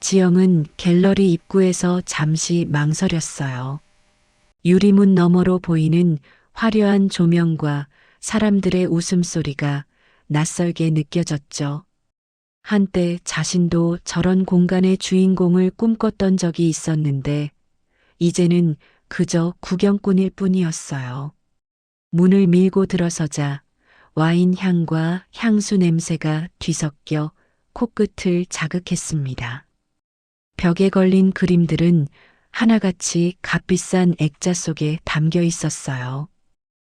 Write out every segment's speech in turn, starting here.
지영은 갤러리 입구에서 잠시 망설였어요. 유리문 너머로 보이는 화려한 조명과 사람들의 웃음소리가 낯설게 느껴졌죠. 한때 자신도 저런 공간의 주인공을 꿈꿨던 적이 있었는데 이제는 그저 구경꾼일 뿐이었어요. 문을 밀고 들어서자 와인 향과 향수 냄새가 뒤섞여 코끝을 자극했습니다. 벽에 걸린 그림들은 하나같이 값비싼 액자 속에 담겨 있었어요.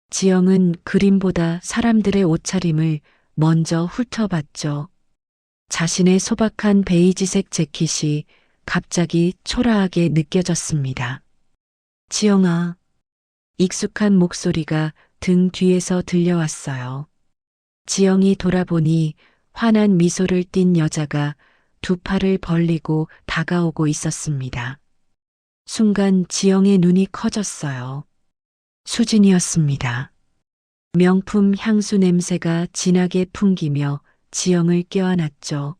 지영은 그림보다 사람들의 옷차림을 먼저 훑어봤죠. 자신의 소박한 베이지색 재킷이 갑자기 초라하게 느껴졌습니다. 지영아, 익숙한 목소리가 등 뒤에서 들려왔어요. 지영이 돌아보니 환한 미소를 띤 여자가 두 팔을 벌리고 다가오고 있었습니다. 순간 지영의 눈이 커졌어요. 수진이었습니다. 명품 향수 냄새가 진하게 풍기며 지영을 껴안았죠.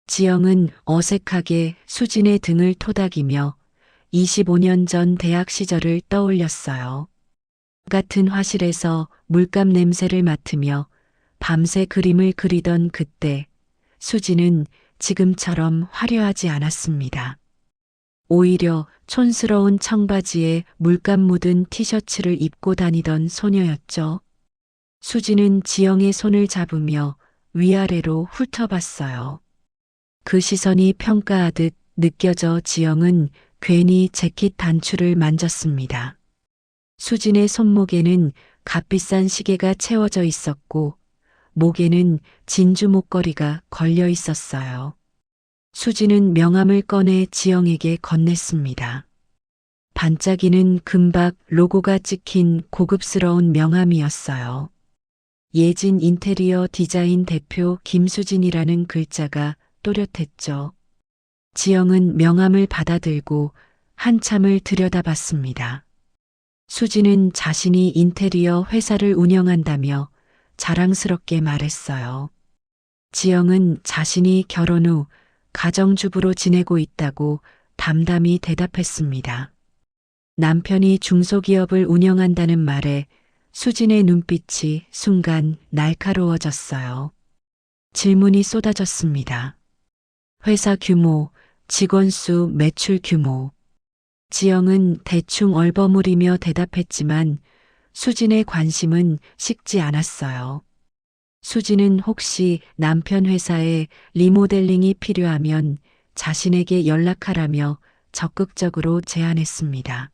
지영은 어색하게 수진의 등을 토닥이며 25년 전 대학 시절을 떠올렸어요. 같은 화실에서 물감 냄새를 맡으며 밤새 그림을 그리던 그때 수진은 지금처럼 화려하지 않았습니다. 오히려 촌스러운 청바지에 물감 묻은 티셔츠를 입고 다니던 소녀였죠. 수진은 지영의 손을 잡으며 위아래로 훑어봤어요. 그 시선이 평가하듯 느껴져 지영은 괜히 재킷 단추를 만졌습니다. 수진의 손목에는 값비싼 시계가 채워져 있었고 목에는 진주 목걸이가 걸려 있었어요. 수진은 명함을 꺼내 지영에게 건넸습니다. 반짝이는 금박 로고가 찍힌 고급스러운 명함이었어요. 예진 인테리어 디자인 대표 김수진이라는 글자가 또렷했죠. 지영은 명함을 받아들고 한참을 들여다봤습니다. 수진은 자신이 인테리어 회사를 운영한다며 자랑스럽게 말했어요. 지영은 자신이 결혼 후 가정주부로 지내고 있다고 담담히 대답했습니다. 남편이 중소기업을 운영한다는 말에 수진의 눈빛이 순간 날카로워졌어요. 질문이 쏟아졌습니다. 회사 규모, 직원 수, 매출 규모. 지영은 대충 얼버무리며 대답했지만 수진의 관심은 식지 않았어요. 수진은 혹시 남편 회사에 리모델링이 필요하면 자신에게 연락하라며 적극적으로 제안했습니다.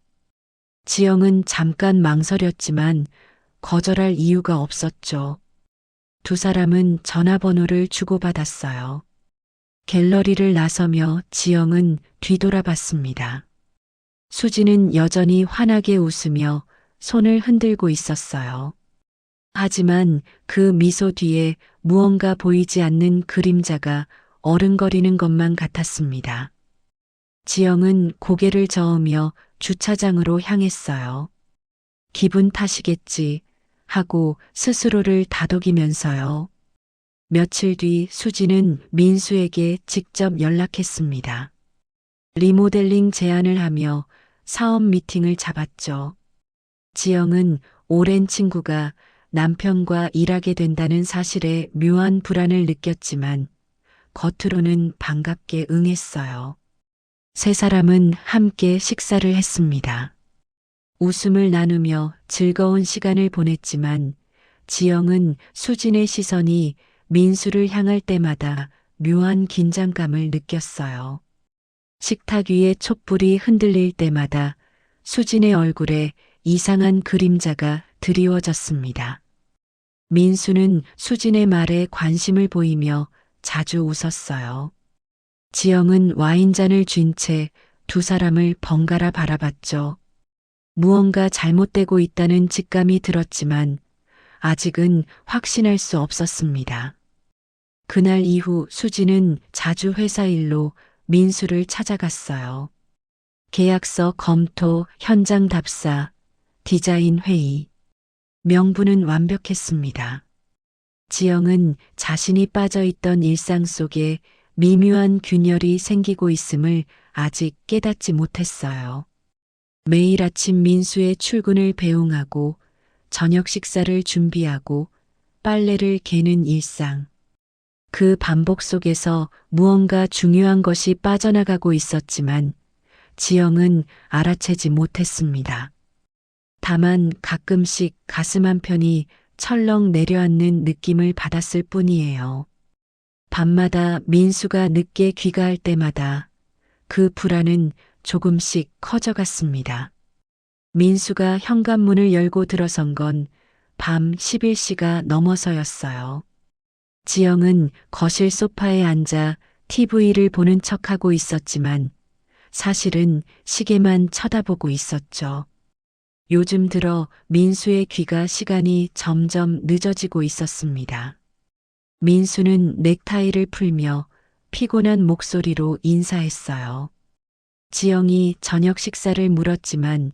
지영은 잠깐 망설였지만 거절할 이유가 없었죠. 두 사람은 전화번호를 주고받았어요. 갤러리를 나서며 지영은 뒤돌아봤습니다. 수진은 여전히 환하게 웃으며 손을 흔들고 있었어요. 하지만 그 미소 뒤에 무언가 보이지 않는 그림자가 어른거리는 것만 같았습니다. 지영은 고개를 저으며 주차장으로 향했어요. 기분 탓이겠지 하고 스스로를 다독이면서요. 며칠 뒤 수진은 민수에게 직접 연락했습니다. 리모델링 제안을 하며 사업 미팅을 잡았죠. 지영은 오랜 친구가 남편과 일하게 된다는 사실에 묘한 불안을 느꼈지만 겉으로는 반갑게 응했어요. 세 사람은 함께 식사를 했습니다. 웃음을 나누며 즐거운 시간을 보냈지만 지영은 수진의 시선이 민수를 향할 때마다 묘한 긴장감을 느꼈어요. 식탁 위에 촛불이 흔들릴 때마다 수진의 얼굴에 이상한 그림자가 드리워졌습니다. 민수는 수진의 말에 관심을 보이며 자주 웃었어요. 지영은 와인잔을 쥔 채 두 사람을 번갈아 바라봤죠. 무언가 잘못되고 있다는 직감이 들었지만 아직은 확신할 수 없었습니다. 그날 이후 수진은 자주 회사 일로 민수를 찾아갔어요. 계약서 검토, 현장 답사, 디자인 회의. 명분은 완벽했습니다. 지영은 자신이 빠져있던 일상 속에 미묘한 균열이 생기고 있음을 아직 깨닫지 못했어요. 매일 아침 민수의 출근을 배웅하고 저녁 식사를 준비하고 빨래를 개는 일상. 그 반복 속에서 무언가 중요한 것이 빠져나가고 있었지만 지영은 알아채지 못했습니다. 다만 가끔씩 가슴 한편이 철렁 내려앉는 느낌을 받았을 뿐이에요. 밤마다 민수가 늦게 귀가할 때마다 그 불안은 조금씩 커져갔습니다. 민수가 현관문을 열고 들어선 건 밤 11시가 넘어서였어요. 지영은 거실 소파에 앉아 TV를 보는 척하고 있었지만 사실은 시계만 쳐다보고 있었죠. 요즘 들어 민수의 귀가 시간이 점점 늦어지고 있었습니다. 민수는 넥타이를 풀며 피곤한 목소리로 인사했어요. 지영이 저녁 식사를 물었지만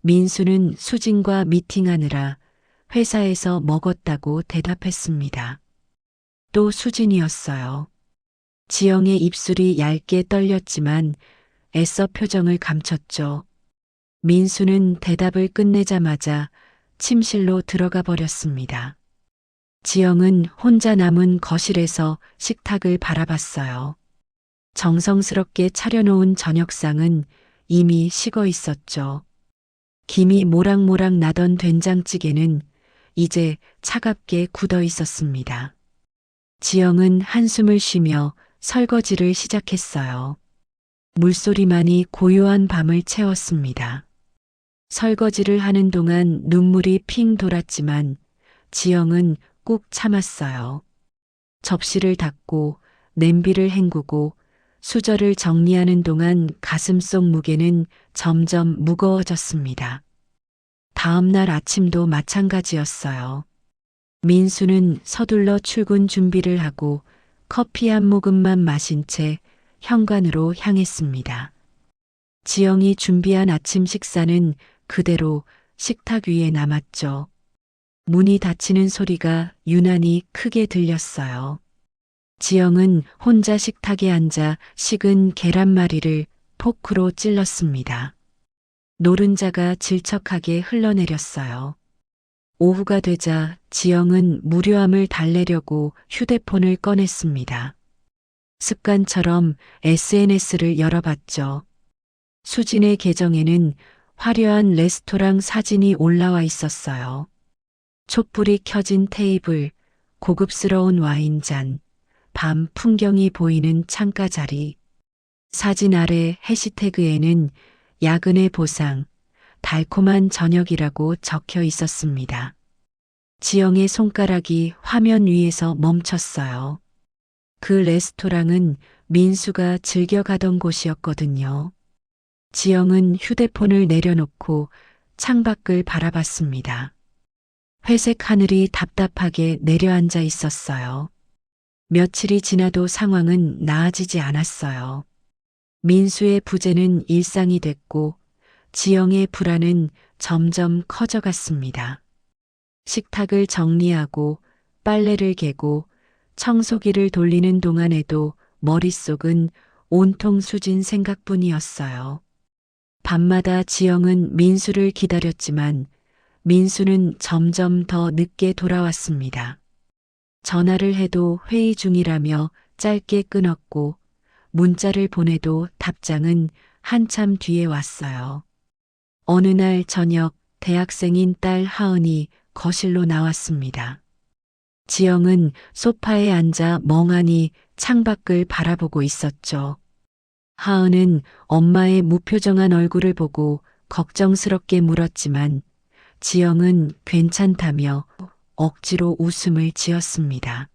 민수는 수진과 미팅하느라 회사에서 먹었다고 대답했습니다. 또 수진이었어요. 지영의 입술이 얇게 떨렸지만 애써 표정을 감췄죠. 민수는 대답을 끝내자마자 침실로 들어가 버렸습니다. 지영은 혼자 남은 거실에서 식탁을 바라봤어요. 정성스럽게 차려놓은 저녁상은 이미 식어 있었죠. 김이 모락모락 나던 된장찌개는 이제 차갑게 굳어 있었습니다. 지영은 한숨을 쉬며 설거지를 시작했어요. 물소리만이 고요한 밤을 채웠습니다. 설거지를 하는 동안 눈물이 핑 돌았지만 지영은 꾹 참았어요. 접시를 닦고 냄비를 헹구고 수저를 정리하는 동안 가슴속 무게는 점점 무거워졌습니다. 다음 날 아침도 마찬가지였어요. 민수는 서둘러 출근 준비를 하고 커피 한 모금만 마신 채 현관으로 향했습니다. 지영이 준비한 아침 식사는 그대로 식탁 위에 남았죠. 문이 닫히는 소리가 유난히 크게 들렸어요. 지영은 혼자 식탁에 앉아 식은 계란말이를 포크로 찔렀습니다. 노른자가 질척하게 흘러내렸어요. 오후가 되자 지영은 무료함을 달래려고 휴대폰을 꺼냈습니다. 습관처럼 SNS를 열어봤죠. 수진의 계정에는 화려한 레스토랑 사진이 올라와 있었어요. 촛불이 켜진 테이블, 고급스러운 와인잔, 밤 풍경이 보이는 창가 자리. 사진 아래 해시태그에는 야근의 보상, 달콤한 저녁이라고 적혀 있었습니다. 지영의 손가락이 화면 위에서 멈췄어요. 그 레스토랑은 민수가 즐겨 가던 곳이었거든요. 지영은 휴대폰을 내려놓고 창밖을 바라봤습니다. 회색 하늘이 답답하게 내려앉아 있었어요. 며칠이 지나도 상황은 나아지지 않았어요. 민수의 부재는 일상이 됐고 지영의 불안은 점점 커져갔습니다. 식탁을 정리하고 빨래를 개고 청소기를 돌리는 동안에도 머릿속은 온통 수진 생각뿐이었어요. 밤마다 지영은 민수를 기다렸지만 민수는 점점 더 늦게 돌아왔습니다. 전화를 해도 회의 중이라며 짧게 끊었고 문자를 보내도 답장은 한참 뒤에 왔어요. 어느 날 저녁 대학생인 딸 하은이 거실로 나왔습니다. 지영은 소파에 앉아 멍하니 창밖을 바라보고 있었죠. 하은은 엄마의 무표정한 얼굴을 보고 걱정스럽게 물었지만 지영은 괜찮다며 억지로 웃음을 지었습니다.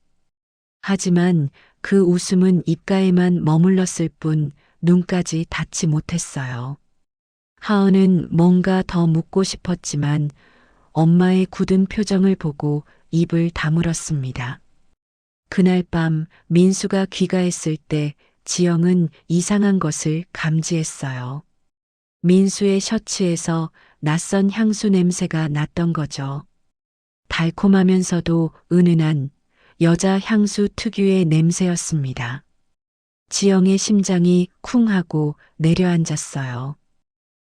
하지만 그 웃음은 입가에만 머물렀을 뿐 눈까지 닿지 못했어요. 하은은 뭔가 더 묻고 싶었지만 엄마의 굳은 표정을 보고 입을 다물었습니다. 그날 밤 민수가 귀가했을 때 지영은 이상한 것을 감지했어요. 민수의 셔츠에서 낯선 향수 냄새가 났던 거죠. 달콤하면서도 은은한 여자 향수 특유의 냄새였습니다. 지영의 심장이 쿵 하고 내려앉았어요.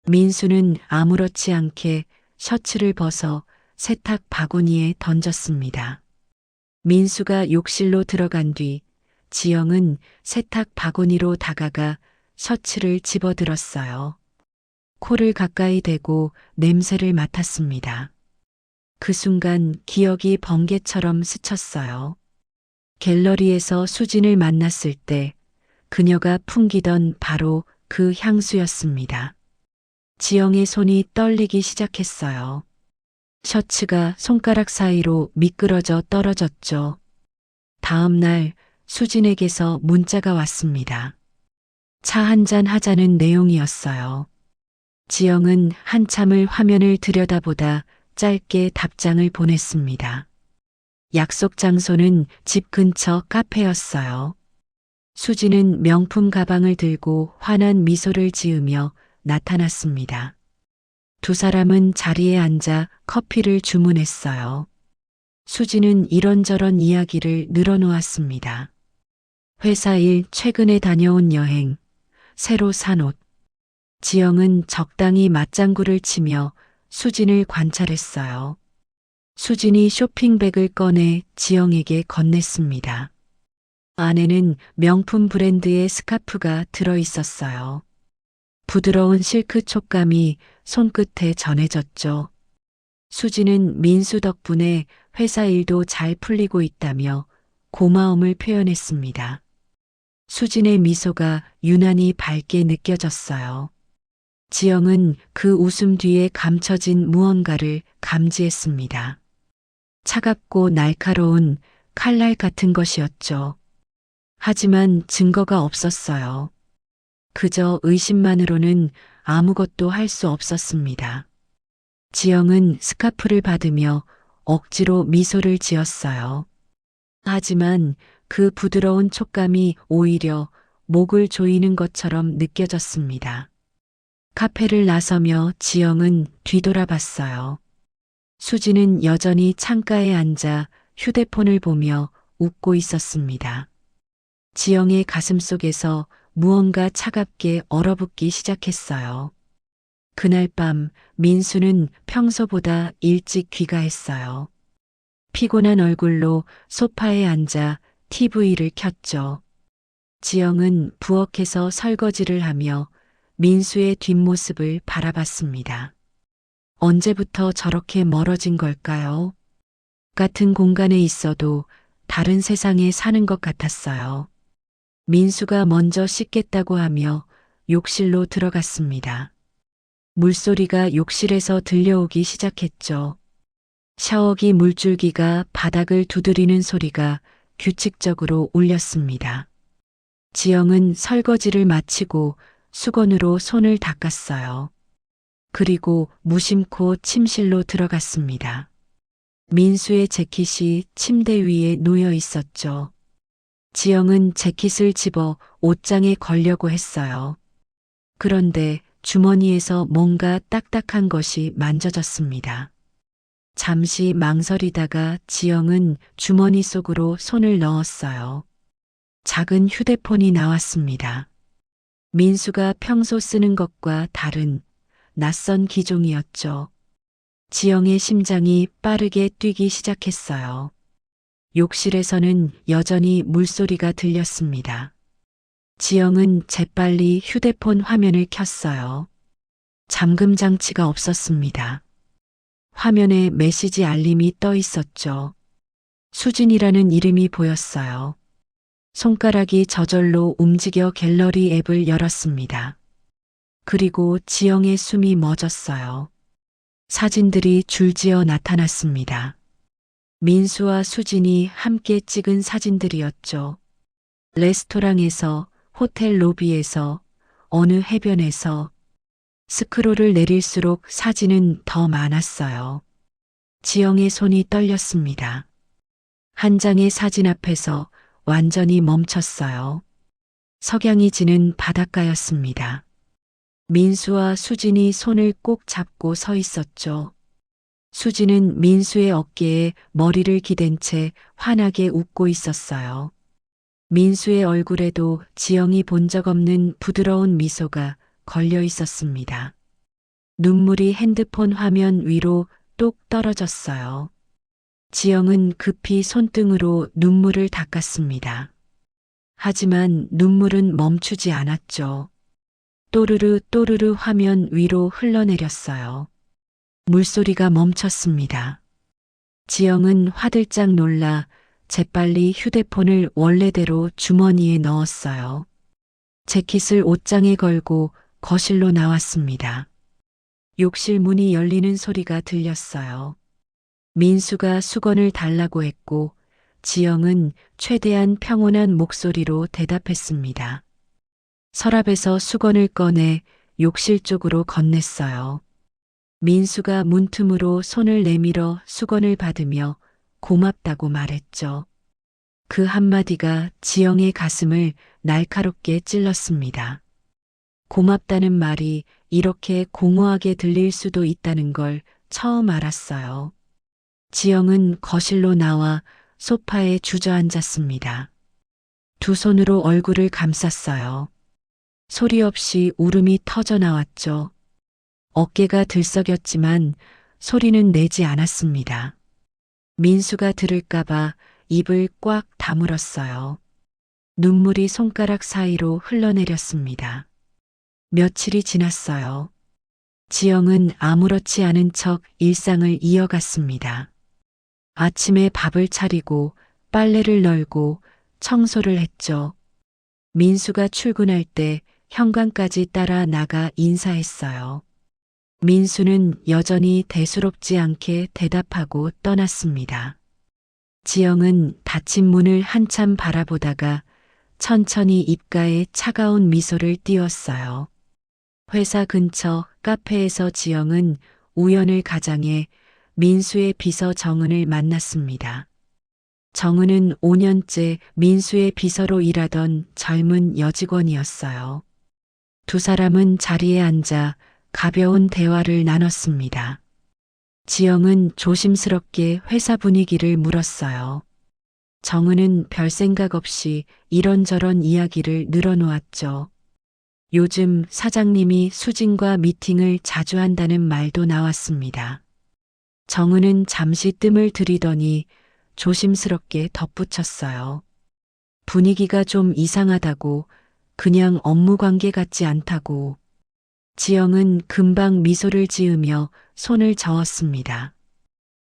민수는 아무렇지 않게 셔츠를 벗어 세탁 바구니에 던졌습니다. 민수가 욕실로 들어간 뒤 지영은 세탁 바구니로 다가가 셔츠를 집어들었어요. 코를 가까이 대고 냄새를 맡았습니다. 그 순간 기억이 번개처럼 스쳤어요. 갤러리에서 수진을 만났을 때 그녀가 풍기던 바로 그 향수였습니다. 지영의 손이 떨리기 시작했어요. 셔츠가 손가락 사이로 미끄러져 떨어졌죠. 다음 날 수진에게서 문자가 왔습니다. 차 한잔 하자는 내용이었어요. 지영은 한참을 화면을 들여다보다 짧게 답장을 보냈습니다. 약속 장소는 집 근처 카페였어요. 수지는 명품 가방을 들고 환한 미소를 지으며 나타났습니다. 두 사람은 자리에 앉아 커피를 주문했어요. 수지는 이런저런 이야기를 늘어놓았습니다. 회사 일, 최근에 다녀온 여행, 새로 산 옷. 지영은 적당히 맞장구를 치며 수진을 관찰했어요. 수진이 쇼핑백을 꺼내 지영에게 건넸습니다. 안에는 명품 브랜드의 스카프가 들어 있었어요. 부드러운 실크 촉감이 손끝에 전해졌죠. 수지는 민수 덕분에 회사 일도 잘 풀리고 있다며 고마움을 표현했습니다. 수진의 미소가 유난히 밝게 느껴졌어요. 지영은 그 웃음 뒤에 감춰진 무언가를 감지했습니다. 차갑고 날카로운 칼날 같은 것이었죠. 하지만 증거가 없었어요. 그저 의심만으로는 아무것도 할 수 없었습니다. 지영은 스카프를 받으며 억지로 미소를 지었어요. 하지만 그 부드러운 촉감이 오히려 목을 조이는 것처럼 느껴졌습니다. 카페를 나서며 지영은 뒤돌아봤어요. 수지는 여전히 창가에 앉아 휴대폰을 보며 웃고 있었습니다. 지영의 가슴속에서 무언가 차갑게 얼어붙기 시작했어요. 그날 밤 민수는 평소보다 일찍 귀가했어요. 피곤한 얼굴로 소파에 앉아 TV를 켰죠. 지영은 부엌에서 설거지를 하며 민수의 뒷모습을 바라봤습니다. 언제부터 저렇게 멀어진 걸까요? 같은 공간에 있어도 다른 세상에 사는 것 같았어요. 민수가 먼저 씻겠다고 하며 욕실로 들어갔습니다. 물소리가 욕실에서 들려오기 시작했죠. 샤워기 물줄기가 바닥을 두드리는 소리가 규칙적으로 울렸습니다. 지영은 설거지를 마치고 수건으로 손을 닦았어요. 그리고 무심코 침실로 들어갔습니다. 민수의 재킷이 침대 위에 놓여 있었죠. 지영은 재킷을 집어 옷장에 걸려고 했어요. 그런데 주머니에서 뭔가 딱딱한 것이 만져졌습니다. 잠시 망설이다가 지영은 주머니 속으로 손을 넣었어요. 작은 휴대폰이 나왔습니다. 민수가 평소 쓰는 것과 다른 낯선 기종이었죠. 지영의 심장이 빠르게 뛰기 시작했어요. 욕실에서는 여전히 물소리가 들렸습니다. 지영은 재빨리 휴대폰 화면을 켰어요. 잠금 장치가 없었습니다. 화면에 메시지 알림이 떠 있었죠. 수진이라는 이름이 보였어요. 손가락이 저절로 움직여 갤러리 앱을 열었습니다. 그리고 지영의 숨이 멎었어요. 사진들이 줄지어 나타났습니다. 민수와 수진이 함께 찍은 사진들이었죠. 레스토랑에서, 호텔 로비에서, 어느 해변에서. 스크롤을 내릴수록 사진은 더 많았어요. 지영의 손이 떨렸습니다. 한 장의 사진 앞에서 완전히 멈췄어요. 석양이 지는 바닷가였습니다. 민수와 수진이 손을 꼭 잡고 서 있었죠. 수진은 민수의 어깨에 머리를 기댄 채 환하게 웃고 있었어요. 민수의 얼굴에도 지영이 본 적 없는 부드러운 미소가 걸려 있었습니다. 눈물이 핸드폰 화면 위로 똑 떨어졌어요. 지영은 급히 손등으로 눈물을 닦았습니다. 하지만 눈물은 멈추지 않았죠. 또르르 또르르 화면 위로 흘러내렸어요. 물소리가 멈췄습니다. 지영은 화들짝 놀라 재빨리 휴대폰을 원래대로 주머니에 넣었어요. 재킷을 옷장에 걸고 거실로 나왔습니다. 욕실 문이 열리는 소리가 들렸어요. 민수가 수건을 달라고 했고 지영은 최대한 평온한 목소리로 대답했습니다. 서랍에서 수건을 꺼내 욕실 쪽으로 건넸어요. 민수가 문틈으로 손을 내밀어 수건을 받으며 고맙다고 말했죠. 그 한마디가 지영의 가슴을 날카롭게 찔렀습니다. 고맙다는 말이 이렇게 공허하게 들릴 수도 있다는 걸 처음 알았어요. 지영은 거실로 나와 소파에 주저앉았습니다. 두 손으로 얼굴을 감쌌어요. 소리 없이 울음이 터져 나왔죠. 어깨가 들썩였지만 소리는 내지 않았습니다. 민수가 들을까봐 입을 꽉 다물었어요. 눈물이 손가락 사이로 흘러내렸습니다. 며칠이 지났어요. 지영은 아무렇지 않은 척 일상을 이어갔습니다. 아침에 밥을 차리고 빨래를 널고 청소를 했죠. 민수가 출근할 때 현관까지 따라 나가 인사했어요. 민수는 여전히 대수롭지 않게 대답하고 떠났습니다. 지영은 닫힌 문을 한참 바라보다가 천천히 입가에 차가운 미소를 띄웠어요. 회사 근처 카페에서 지영은 우연을 가장해 민수의 비서 정은을 만났습니다. 정은은 5년째 민수의 비서로 일하던 젊은 여직원이었어요. 두 사람은 자리에 앉아 가벼운 대화를 나눴습니다. 지영은 조심스럽게 회사 분위기를 물었어요. 정은은 별 생각 없이 이런저런 이야기를 늘어놓았죠. 요즘 사장님이 수진과 미팅을 자주 한다는 말도 나왔습니다. 정은은 잠시 뜸을 들이더니 조심스럽게 덧붙였어요. 분위기가 좀 이상하다고, 그냥 업무 관계 같지 않다고. 지영은 금방 미소를 지으며 손을 저었습니다.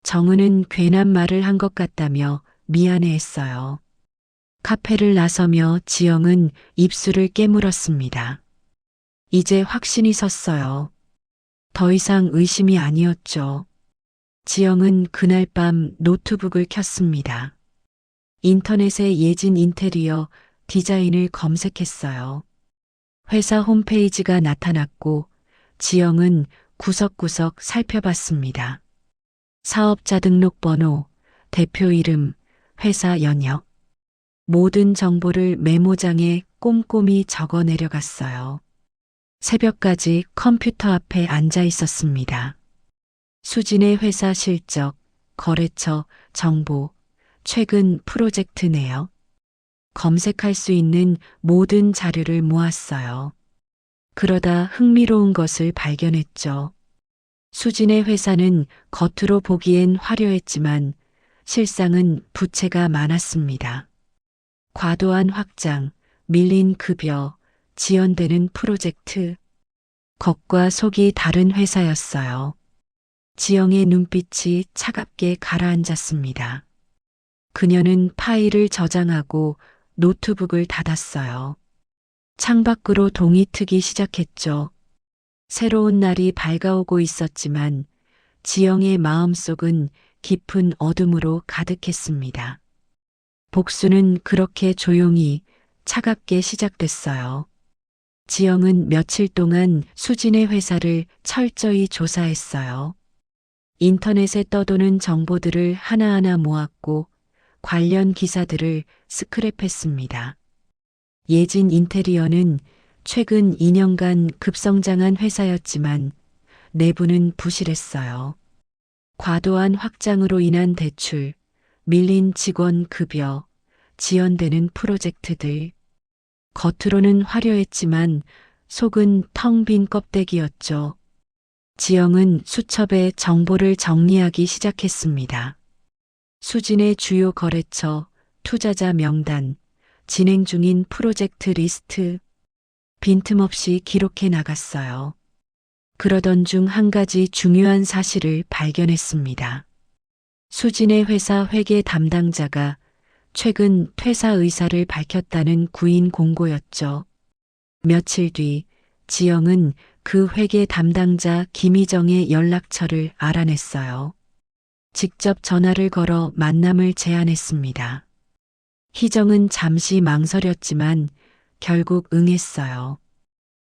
정은은 괜한 말을 한 것 같다며 미안해했어요. 카페를 나서며 지영은 입술을 깨물었습니다. 이제 확신이 섰어요. 더 이상 의심이 아니었죠. 지영은 그날 밤 노트북을 켰습니다. 인터넷에 예진 인테리어 디자인을 검색했어요. 회사 홈페이지가 나타났고 지영은 구석구석 살펴봤습니다. 사업자 등록번호, 대표 이름, 회사 연역. 모든 정보를 메모장에 꼼꼼히 적어 내려갔어요. 새벽까지 컴퓨터 앞에 앉아 있었습니다. 수진의 회사 실적, 거래처, 정보, 최근 프로젝트 내역. 검색할 수 있는 모든 자료를 모았어요. 그러다 흥미로운 것을 발견했죠. 수진의 회사는 겉으로 보기엔 화려했지만 실상은 부채가 많았습니다. 과도한 확장, 밀린 급여, 지연되는 프로젝트. 겉과 속이 다른 회사였어요. 지영의 눈빛이 차갑게 가라앉았습니다. 그녀는 파일을 저장하고 노트북을 닫았어요. 창밖으로 동이 트기 시작했죠. 새로운 날이 밝아오고 있었지만 지영의 마음속은 깊은 어둠으로 가득했습니다. 복수는 그렇게 조용히 차갑게 시작됐어요. 지영은 며칠 동안 수진의 회사를 철저히 조사했어요. 인터넷에 떠도는 정보들을 하나하나 모았고 관련 기사들을 스크랩했습니다. 예진 인테리어는 최근 2년간 급성장한 회사였지만 내부는 부실했어요. 과도한 확장으로 인한 대출, 밀린 직원 급여, 지연되는 프로젝트들. 겉으로는 화려했지만 속은 텅 빈 껍데기였죠. 지영은 수첩에 정보를 정리하기 시작했습니다. 수진의 주요 거래처, 투자자 명단, 진행 중인 프로젝트 리스트, 빈틈없이 기록해 나갔어요. 그러던 중 한 가지 중요한 사실을 발견했습니다. 수진의 회사 회계 담당자가 최근 퇴사 의사를 밝혔다는 구인 공고였죠. 며칠 뒤 지영은 그 회계 담당자 김희정의 연락처를 알아냈어요. 직접 전화를 걸어 만남을 제안했습니다. 희정은 잠시 망설였지만 결국 응했어요.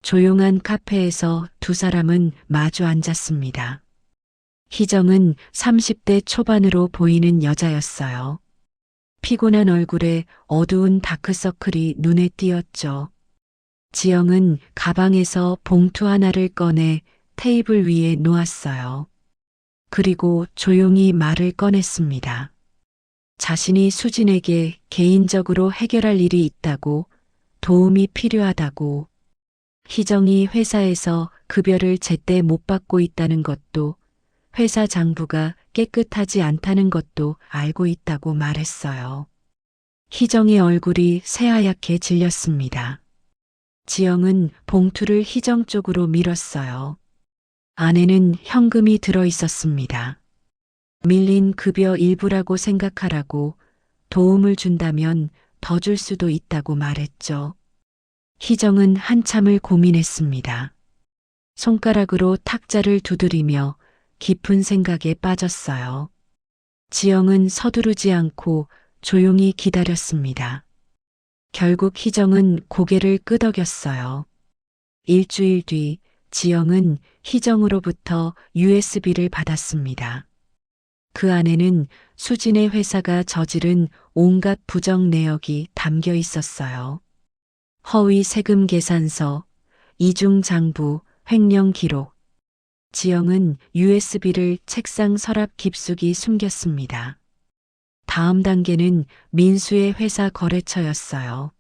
조용한 카페에서 두 사람은 마주 앉았습니다. 희정은 30대 초반으로 보이는 여자였어요. 피곤한 얼굴에 어두운 다크서클이 눈에 띄었죠. 지영은 가방에서 봉투 하나를 꺼내 테이블 위에 놓았어요. 그리고 조용히 말을 꺼냈습니다. 자신이 수진에게 개인적으로 해결할 일이 있다고, 도움이 필요하다고, 희정이 회사에서 급여를 제때 못 받고 있다는 것도, 회사 장부가 깨끗하지 않다는 것도 알고 있다고 말했어요. 희정의 얼굴이 새하얗게 질렸습니다. 지영은 봉투를 희정 쪽으로 밀었어요. 안에는 현금이 들어 있었습니다. 밀린 급여 일부라고 생각하라고, 도움을 준다면 더 줄 수도 있다고 말했죠. 희정은 한참을 고민했습니다. 손가락으로 탁자를 두드리며 깊은 생각에 빠졌어요. 지영은 서두르지 않고 조용히 기다렸습니다. 결국 희정은 고개를 끄덕였어요. 일주일 뒤 지영은 희정으로부터 USB를 받았습니다. 그 안에는 수진의 회사가 저지른 온갖 부정 내역이 담겨 있었어요. 허위 세금 계산서, 이중 장부, 횡령 기록. 지영은 USB를 책상 서랍 깊숙이 숨겼습니다. 다음 단계는 민수의 회사 거래처였어요.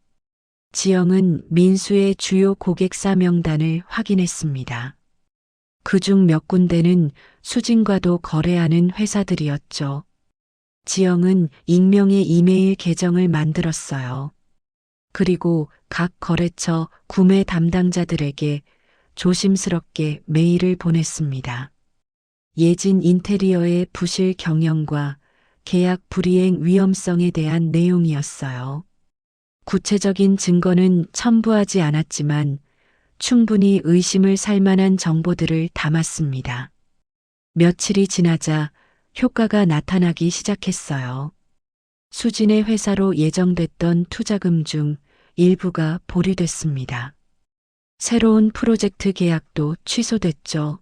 지영은 민수의 주요 고객사 명단을 확인했습니다. 그중 몇 군데는 수진과도 거래하는 회사들이었죠. 지영은 익명의 이메일 계정을 만들었어요. 그리고 각 거래처 구매 담당자들에게 조심스럽게 메일을 보냈습니다. 예진 인테리어의 부실 경영과 계약 불이행 위험성에 대한 내용이었어요. 구체적인 증거는 첨부하지 않았지만 충분히 의심을 살 만한 정보들을 담았습니다. 며칠이 지나자 효과가 나타나기 시작했어요. 수진의 회사로 예정됐던 투자금 중 일부가 보류됐습니다. 새로운 프로젝트 계약도 취소됐죠.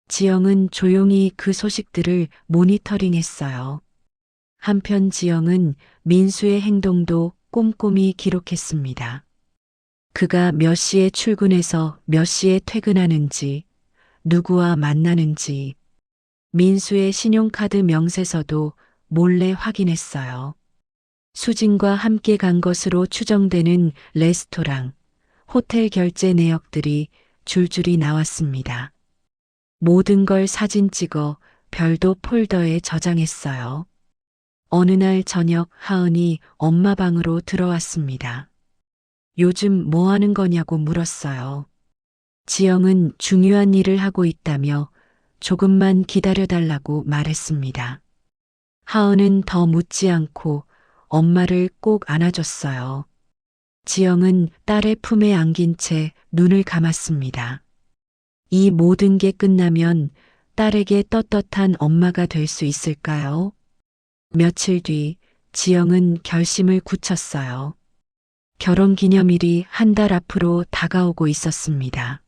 지영은 조용히 그 소식들을 모니터링했어요. 한편 지영은 민수의 행동도 꼼꼼히 기록했습니다. 그가 몇 시에 출근해서 몇 시에 퇴근하는지, 누구와 만나는지, 민수의 신용카드 명세서도 몰래 확인했어요. 수진과 함께 간 것으로 추정되는 레스토랑, 호텔 결제 내역들이 줄줄이 나왔습니다. 모든 걸 사진 찍어 별도 폴더에 저장했어요. 어느 날 저녁 하은이 엄마 방으로 들어왔습니다. 요즘 뭐 하는 거냐고 물었어요. 지영은 중요한 일을 하고 있다며 조금만 기다려달라고 말했습니다. 하은은 더 묻지 않고 엄마를 꼭 안아줬어요. 지영은 딸의 품에 안긴 채 눈을 감았습니다. 이 모든 게 끝나면 딸에게 떳떳한 엄마가 될 수 있을까요? 며칠 뒤 지영은 결심을 굳혔어요. 결혼 기념일이 한 달 앞으로 다가오고 있었습니다.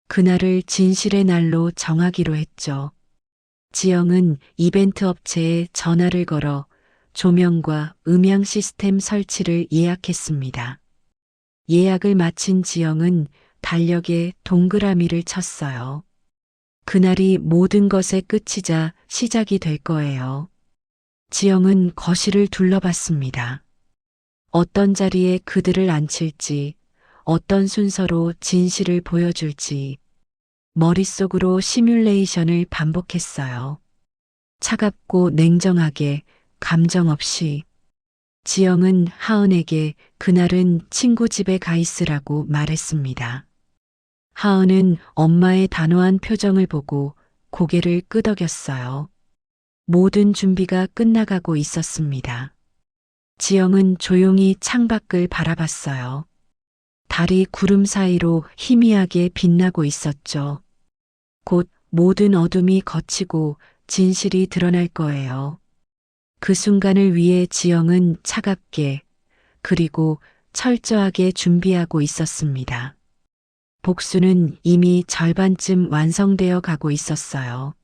그날을 진실의 날로 정하기로 했죠. 지영은 이벤트 업체에 전화를 걸어 조명과 음향 시스템 설치를 예약했습니다. 예약을 마친 지영은 달력에 동그라미를 쳤어요. 그날이 모든 것의 끝이자 시작이 될 거예요. 지영은 거실을 둘러봤습니다. 어떤 자리에 그들을 앉힐지, 어떤 순서로 진실을 보여줄지 머릿속으로 시뮬레이션을 반복했어요. 차갑고 냉정하게, 감정 없이. 지영은 하은에게 그날은 친구 집에 가 있으라고 말했습니다. 하은은 엄마의 단호한 표정을 보고 고개를 끄덕였어요. 모든 준비가 끝나가고 있었습니다. 지영은 조용히 창밖을 바라봤어요. 달이 구름 사이로 희미하게 빛나고 있었죠. 곧 모든 어둠이 걷히고 진실이 드러날 거예요. 그 순간을 위해 지영은 차갑게 그리고 철저하게 준비하고 있었습니다. 복수는 이미 절반쯤 완성되어 가고 있었어요.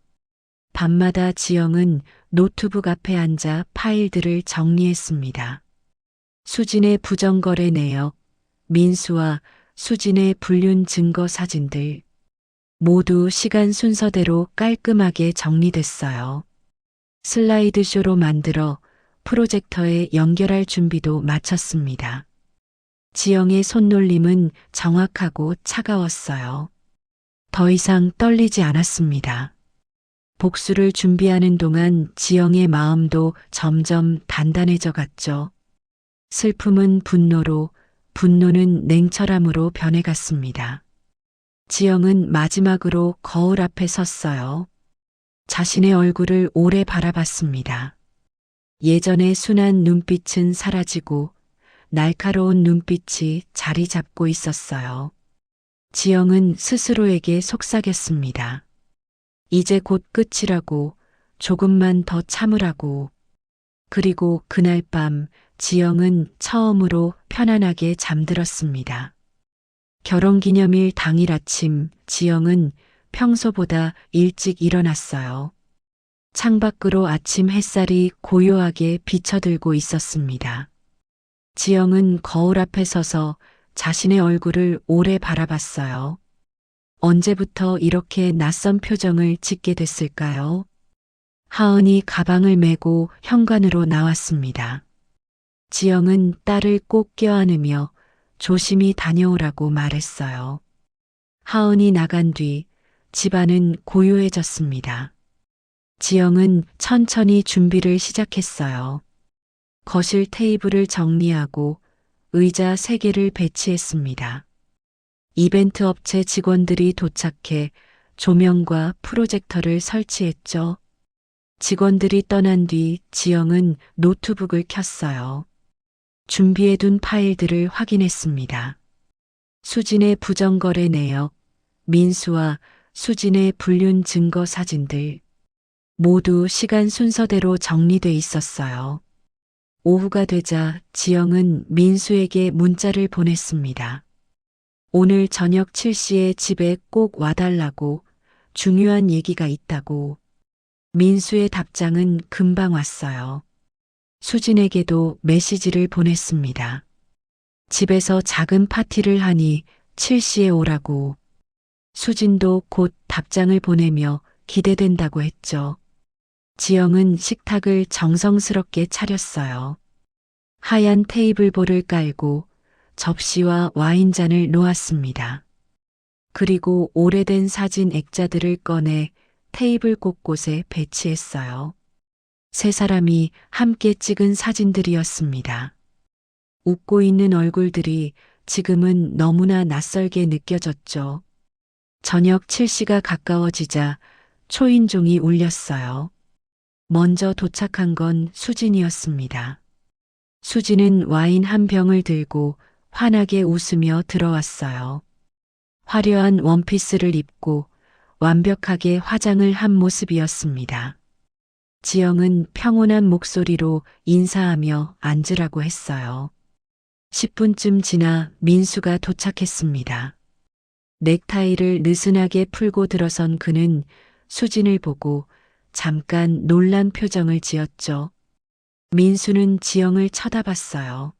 밤마다 지영은 노트북 앞에 앉아 파일들을 정리했습니다. 수진의 부정거래 내역, 민수와 수진의 불륜 증거 사진들, 모두 시간 순서대로 깔끔하게 정리됐어요. 슬라이드쇼로 만들어 프로젝터에 연결할 준비도 마쳤습니다. 지영의 손놀림은 정확하고 차가웠어요. 더 이상 떨리지 않았습니다. 복수를 준비하는 동안 지영의 마음도 점점 단단해져 갔죠. 슬픔은 분노로, 분노는 냉철함으로 변해갔습니다. 지영은 마지막으로 거울 앞에 섰어요. 자신의 얼굴을 오래 바라봤습니다. 예전의 순한 눈빛은 사라지고 날카로운 눈빛이 자리 잡고 있었어요. 지영은 스스로에게 속삭였습니다. 이제 곧 끝이라고, 조금만 더 참으라고. 그리고 그날 밤 지영은 처음으로 편안하게 잠들었습니다. 결혼기념일 당일 아침 지영은 평소보다 일찍 일어났어요. 창밖으로 아침 햇살이 고요하게 비쳐들고 있었습니다. 지영은 거울 앞에 서서 자신의 얼굴을 오래 바라봤어요. 언제부터 이렇게 낯선 표정을 짓게 됐을까요? 하은이 가방을 메고 현관으로 나왔습니다. 지영은 딸을 꼭 껴안으며 조심히 다녀오라고 말했어요. 하은이 나간 뒤 집안은 고요해졌습니다. 지영은 천천히 준비를 시작했어요. 거실 테이블을 정리하고 의자 3개를 배치했습니다. 이벤트 업체 직원들이 도착해 조명과 프로젝터를 설치했죠. 직원들이 떠난 뒤 지영은 노트북을 켰어요. 준비해둔 파일들을 확인했습니다. 수진의 부정거래 내역, 민수와 수진의 불륜 증거 사진들, 모두 시간 순서대로 정리돼 있었어요. 오후가 되자 지영은 민수에게 문자를 보냈습니다. 오늘 저녁 7시에 집에 꼭 와달라고, 중요한 얘기가 있다고. 민수의 답장은 금방 왔어요. 수진에게도 메시지를 보냈습니다. 집에서 작은 파티를 하니 7시에 오라고. 수진도 곧 답장을 보내며 기대된다고 했죠. 지영은 식탁을 정성스럽게 차렸어요. 하얀 테이블볼을 깔고 접시와 와인잔을 놓았습니다. 그리고 오래된 사진 액자들을 꺼내 테이블 곳곳에 배치했어요. 3사람이 함께 찍은 사진들이었습니다. 웃고 있는 얼굴들이 지금은 너무나 낯설게 느껴졌죠. 저녁 7시가 가까워지자 초인종이 울렸어요. 먼저 도착한 건 수진이었습니다. 수진은 와인 한 병을 들고 환하게 웃으며 들어왔어요. 화려한 원피스를 입고 완벽하게 화장을 한 모습이었습니다. 지영은 평온한 목소리로 인사하며 앉으라고 했어요. 10분쯤 지나 민수가 도착했습니다. 넥타이를 느슨하게 풀고 들어선 그는 수진을 보고 잠깐 놀란 표정을 지었죠. 민수는 지영을 쳐다봤어요.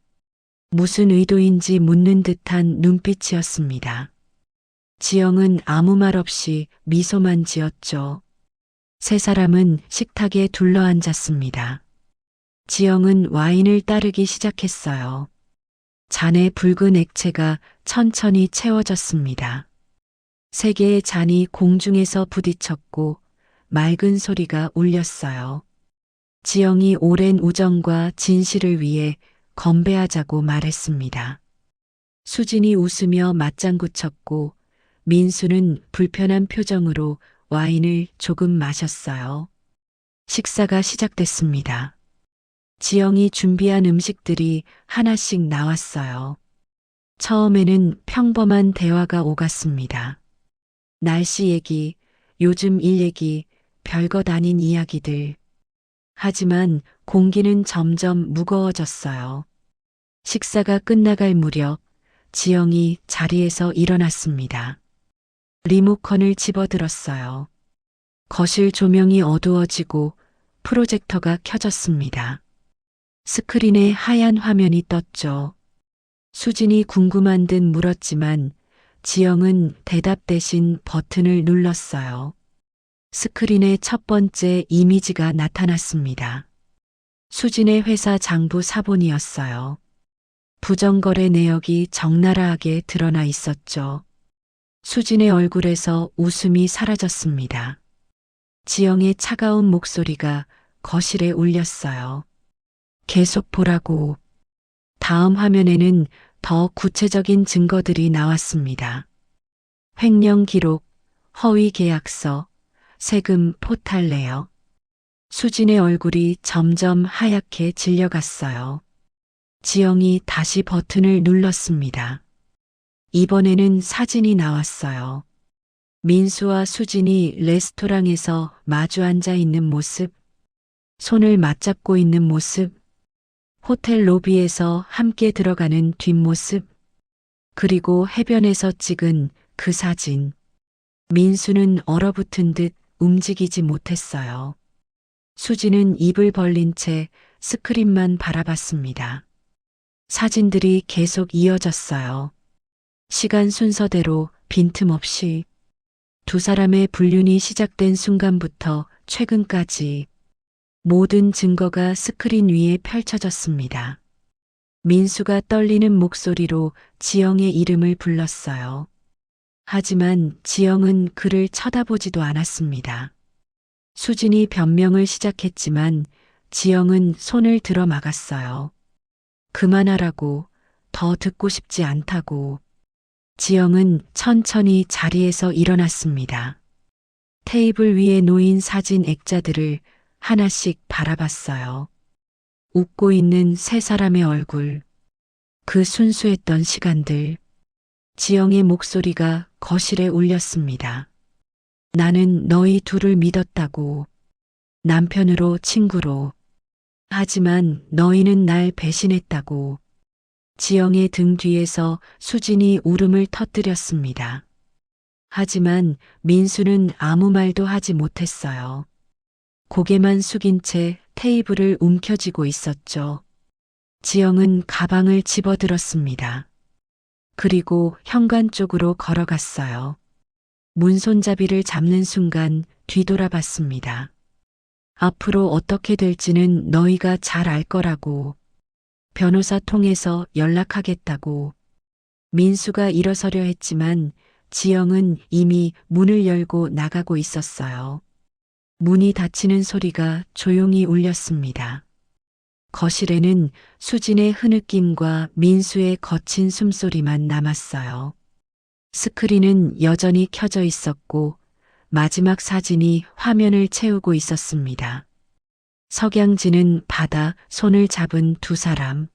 무슨 의도인지 묻는 듯한 눈빛이었습니다. 지영은 아무 말 없이 미소만 지었죠. 3사람은 식탁에 둘러앉았습니다. 지영은 와인을 따르기 시작했어요. 잔에 붉은 액체가 천천히 채워졌습니다. 세 개의 잔이 공중에서 부딪혔고 맑은 소리가 울렸어요. 지영이 오랜 우정과 진실을 위해 건배하자고 말했습니다. 수진이 웃으며 맞장구 쳤고 민수는 불편한 표정으로 와인을 조금 마셨어요. 식사가 시작됐습니다. 지영이 준비한 음식들이 하나씩 나왔어요. 처음에는 평범한 대화가 오갔습니다. 날씨 얘기, 요즘 일 얘기, 별것 아닌 이야기들. 하지만 공기는 점점 무거워졌어요. 식사가 끝나갈 무렵 지영이 자리에서 일어났습니다. 리모컨을 집어들었어요. 거실 조명이 어두워지고 프로젝터가 켜졌습니다. 스크린에 하얀 화면이 떴죠. 수진이 궁금한 듯 물었지만 지영은 대답 대신 버튼을 눌렀어요. 스크린에 첫 번째 이미지가 나타났습니다. 수진의 회사 장부 사본이었어요. 부정거래 내역이 적나라하게 드러나 있었죠. 수진의 얼굴에서 웃음이 사라졌습니다. 지영의 차가운 목소리가 거실에 울렸어요. 계속 보라고. 다음 화면에는 더 구체적인 증거들이 나왔습니다. 횡령 기록, 허위 계약서, 세금 포탈 내역. 수진의 얼굴이 점점 하얗게 질려갔어요. 지영이 다시 버튼을 눌렀습니다. 이번에는 사진이 나왔어요. 민수와 수진이 레스토랑에서 마주 앉아 있는 모습, 손을 맞잡고 있는 모습, 호텔 로비에서 함께 들어가는 뒷모습, 그리고 해변에서 찍은 그 사진. 민수는 얼어붙은 듯 움직이지 못했어요. 수진은 입을 벌린 채 스크린만 바라봤습니다. 사진들이 계속 이어졌어요. 시간 순서대로 빈틈없이 두 사람의 불륜이 시작된 순간부터 최근까지 모든 증거가 스크린 위에 펼쳐졌습니다. 민수가 떨리는 목소리로 지영의 이름을 불렀어요. 하지만 지영은 그를 쳐다보지도 않았습니다. 수진이 변명을 시작했지만 지영은 손을 들어 막았어요. 그만하라고, 더 듣고 싶지 않다고. 지영은 천천히 자리에서 일어났습니다. 테이블 위에 놓인 사진 액자들을 하나씩 바라봤어요. 웃고 있는 세 사람의 얼굴, 그 순수했던 시간들. 지영의 목소리가 거실에 울렸습니다. 나는 너희 둘을 믿었다고. 남편으로 친구로. 하지만 너희는 날 배신했다고. 지영의 등 뒤에서 수진이 울음을 터뜨렸습니다. 하지만 민수는 아무 말도 하지 못했어요. 고개만 숙인 채 테이블을 움켜쥐고 있었죠. 지영은 가방을 집어들었습니다. 그리고 현관 쪽으로 걸어갔어요. 문손잡이를 잡는 순간 뒤돌아봤습니다. 앞으로 어떻게 될지는 너희가 잘 알 거라고. 변호사 통해서 연락하겠다고. 민수가 일어서려 했지만 지영은 이미 문을 열고 나가고 있었어요. 문이 닫히는 소리가 조용히 울렸습니다. 거실에는 수진의 흐느낌과 민수의 거친 숨소리만 남았어요. 스크린은 여전히 켜져 있었고 마지막 사진이 화면을 채우고 있었습니다. 석양지는 바다, 손을 잡은 두 사람.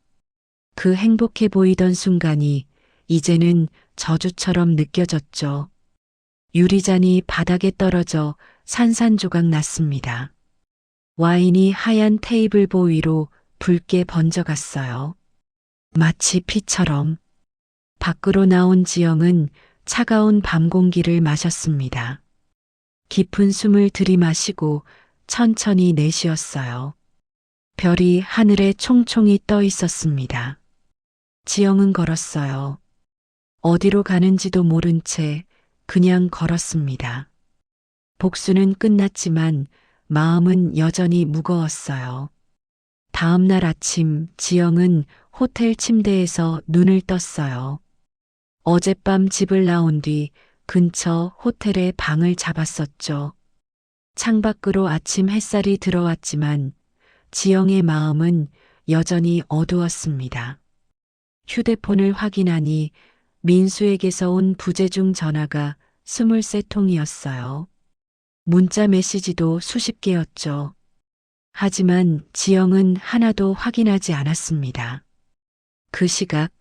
그 행복해 보이던 순간이 이제는 저주처럼 느껴졌죠. 유리잔이 바닥에 떨어져 산산조각 났습니다. 와인이 하얀 테이블보 위로 붉게 번져갔어요. 마치 피처럼. 밖으로 나온 지영은 차가운 밤 공기를 마셨습니다. 깊은 숨을 들이마시고 천천히 내쉬었어요. 별이 하늘에 총총히 떠 있었습니다. 지영은 걸었어요. 어디로 가는지도 모른 채 그냥 걸었습니다. 복수는 끝났지만 마음은 여전히 무거웠어요. 다음 날 아침 지영은 호텔 침대에서 눈을 떴어요. 어젯밤 집을 나온 뒤 근처 호텔에 방을 잡았었죠. 창밖으로 아침 햇살이 들어왔지만 지영의 마음은 여전히 어두웠습니다. 휴대폰을 확인하니 민수에게서 온 부재중 전화가 23통이었어요. 문자 메시지도 수십 개였죠. 하지만 지영은 하나도 확인하지 않았습니다. 그 시각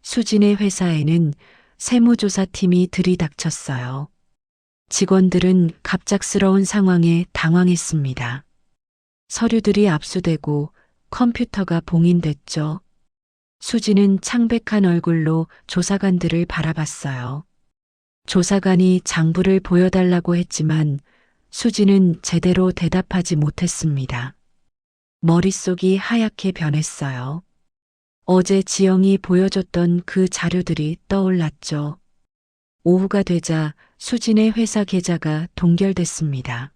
수진의 회사에는 세무조사팀이 들이닥쳤어요. 직원들은 갑작스러운 상황에 당황했습니다. 서류들이 압수되고 컴퓨터가 봉인됐죠. 수진은 창백한 얼굴로 조사관들을 바라봤어요. 조사관이 장부를 보여달라고 했지만 수진은 제대로 대답하지 못했습니다. 머릿속이 하얗게 변했어요. 어제 지영이 보여줬던 그 자료들이 떠올랐죠. 오후가 되자 수진의 회사 계좌가 동결됐습니다.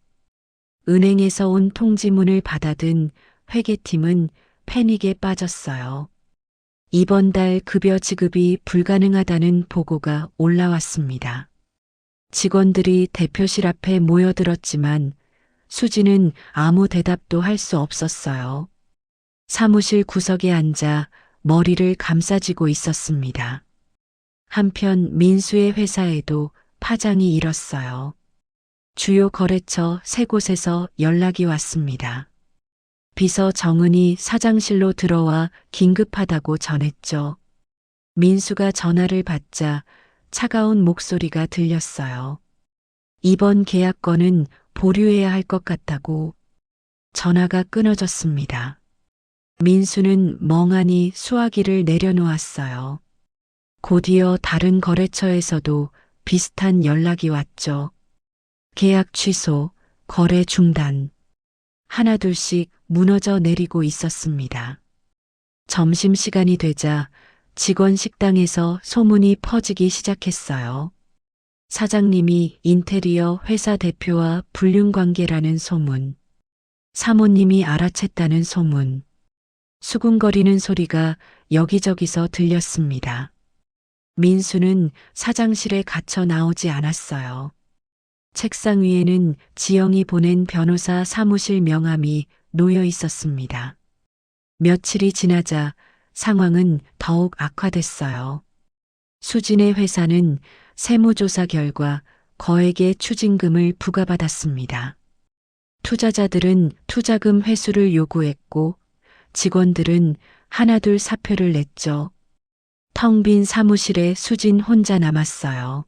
은행에서 온 통지문을 받아든 회계팀은 패닉에 빠졌어요. 이번 달 급여 지급이 불가능하다는 보고가 올라왔습니다. 직원들이 대표실 앞에 모여들었지만 수진은 아무 대답도 할 수 없었어요. 사무실 구석에 앉아 머리를 감싸쥐고 있었습니다. 한편 민수의 회사에도 파장이 일었어요. 주요 거래처 3곳에서 연락이 왔습니다. 비서 정은이 사장실로 들어와 긴급하다고 전했죠. 민수가 전화를 받자 차가운 목소리가 들렸어요. 이번 계약건은 보류해야 할 것 같다고. 전화가 끊어졌습니다. 민수는 멍하니 수화기를 내려놓았어요. 곧이어 다른 거래처에서도 비슷한 연락이 왔죠. 계약 취소, 거래 중단. 하나둘씩 무너져 내리고 있었습니다. 점심시간이 되자 직원 식당에서 소문이 퍼지기 시작했어요. 사장님이 인테리어 회사 대표와 불륜관계라는 소문. 사모님이 알아챘다는 소문. 수군거리는 소리가 여기저기서 들렸습니다. 민수는 사장실에 갇혀 나오지 않았어요. 책상 위에는 지영이 보낸 변호사 사무실 명함이 놓여 있었습니다. 며칠이 지나자 상황은 더욱 악화됐어요. 수진의 회사는 세무조사 결과 거액의 추징금을 부과받았습니다. 투자자들은 투자금 회수를 요구했고 직원들은 하나둘 사표를 냈죠. 텅 빈 사무실에 수진 혼자 남았어요.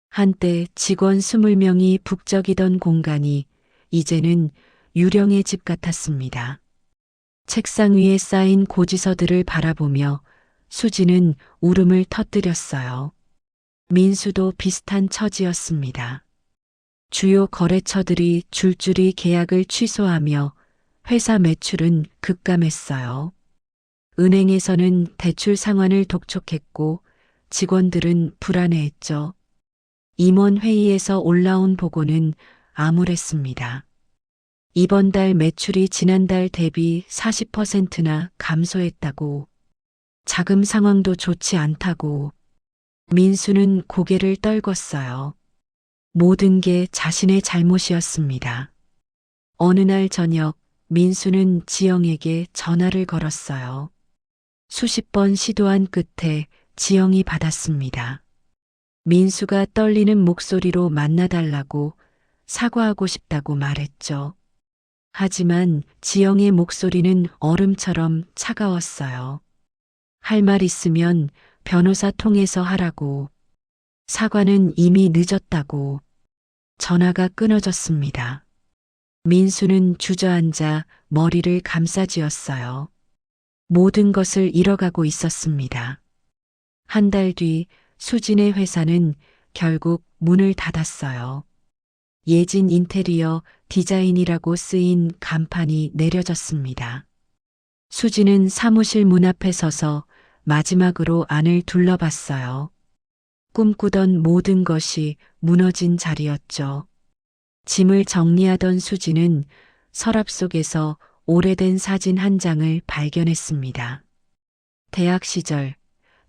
한때 직원 20명이 북적이던 공간이 이제는 유령의 집 같았습니다. 책상 위에 쌓인 고지서들을 바라보며 수진은 울음을 터뜨렸어요. 민수도 비슷한 처지였습니다. 주요 거래처들이 줄줄이 계약을 취소하며 회사 매출은 급감했어요. 은행에서는 대출 상환을 독촉했고 직원들은 불안해했죠. 임원 회의에서 올라온 보고는 암울했습니다. 이번 달 매출이 지난달 대비 40%나 감소했다고, 자금 상황도 좋지 않다고. 민수는 고개를 떨궜어요. 모든 게 자신의 잘못이었습니다. 어느 날 저녁 민수는 지영에게 전화를 걸었어요. 수십 번 시도한 끝에 지영이 받았습니다. 민수가 떨리는 목소리로 만나달라고 사과하고 싶다고 말했죠. 하지만 지영의 목소리는 얼음처럼 차가웠어요. 할 말 있으면 변호사 통해서 하라고. 사과는 이미 늦었다고. 전화가 끊어졌습니다. 민수는 주저앉아 머리를 감싸쥐었어요. 모든 것을 잃어가고 있었습니다. 한 달 뒤 수진의 회사는 결국 문을 닫았어요. 예진 인테리어 디자인이라고 쓰인 간판이 내려졌습니다. 수진은 사무실 문 앞에 서서 마지막으로 안을 둘러봤어요. 꿈꾸던 모든 것이 무너진 자리였죠. 짐을 정리하던 수진은 서랍 속에서 오래된 사진 한 장을 발견했습니다. 대학 시절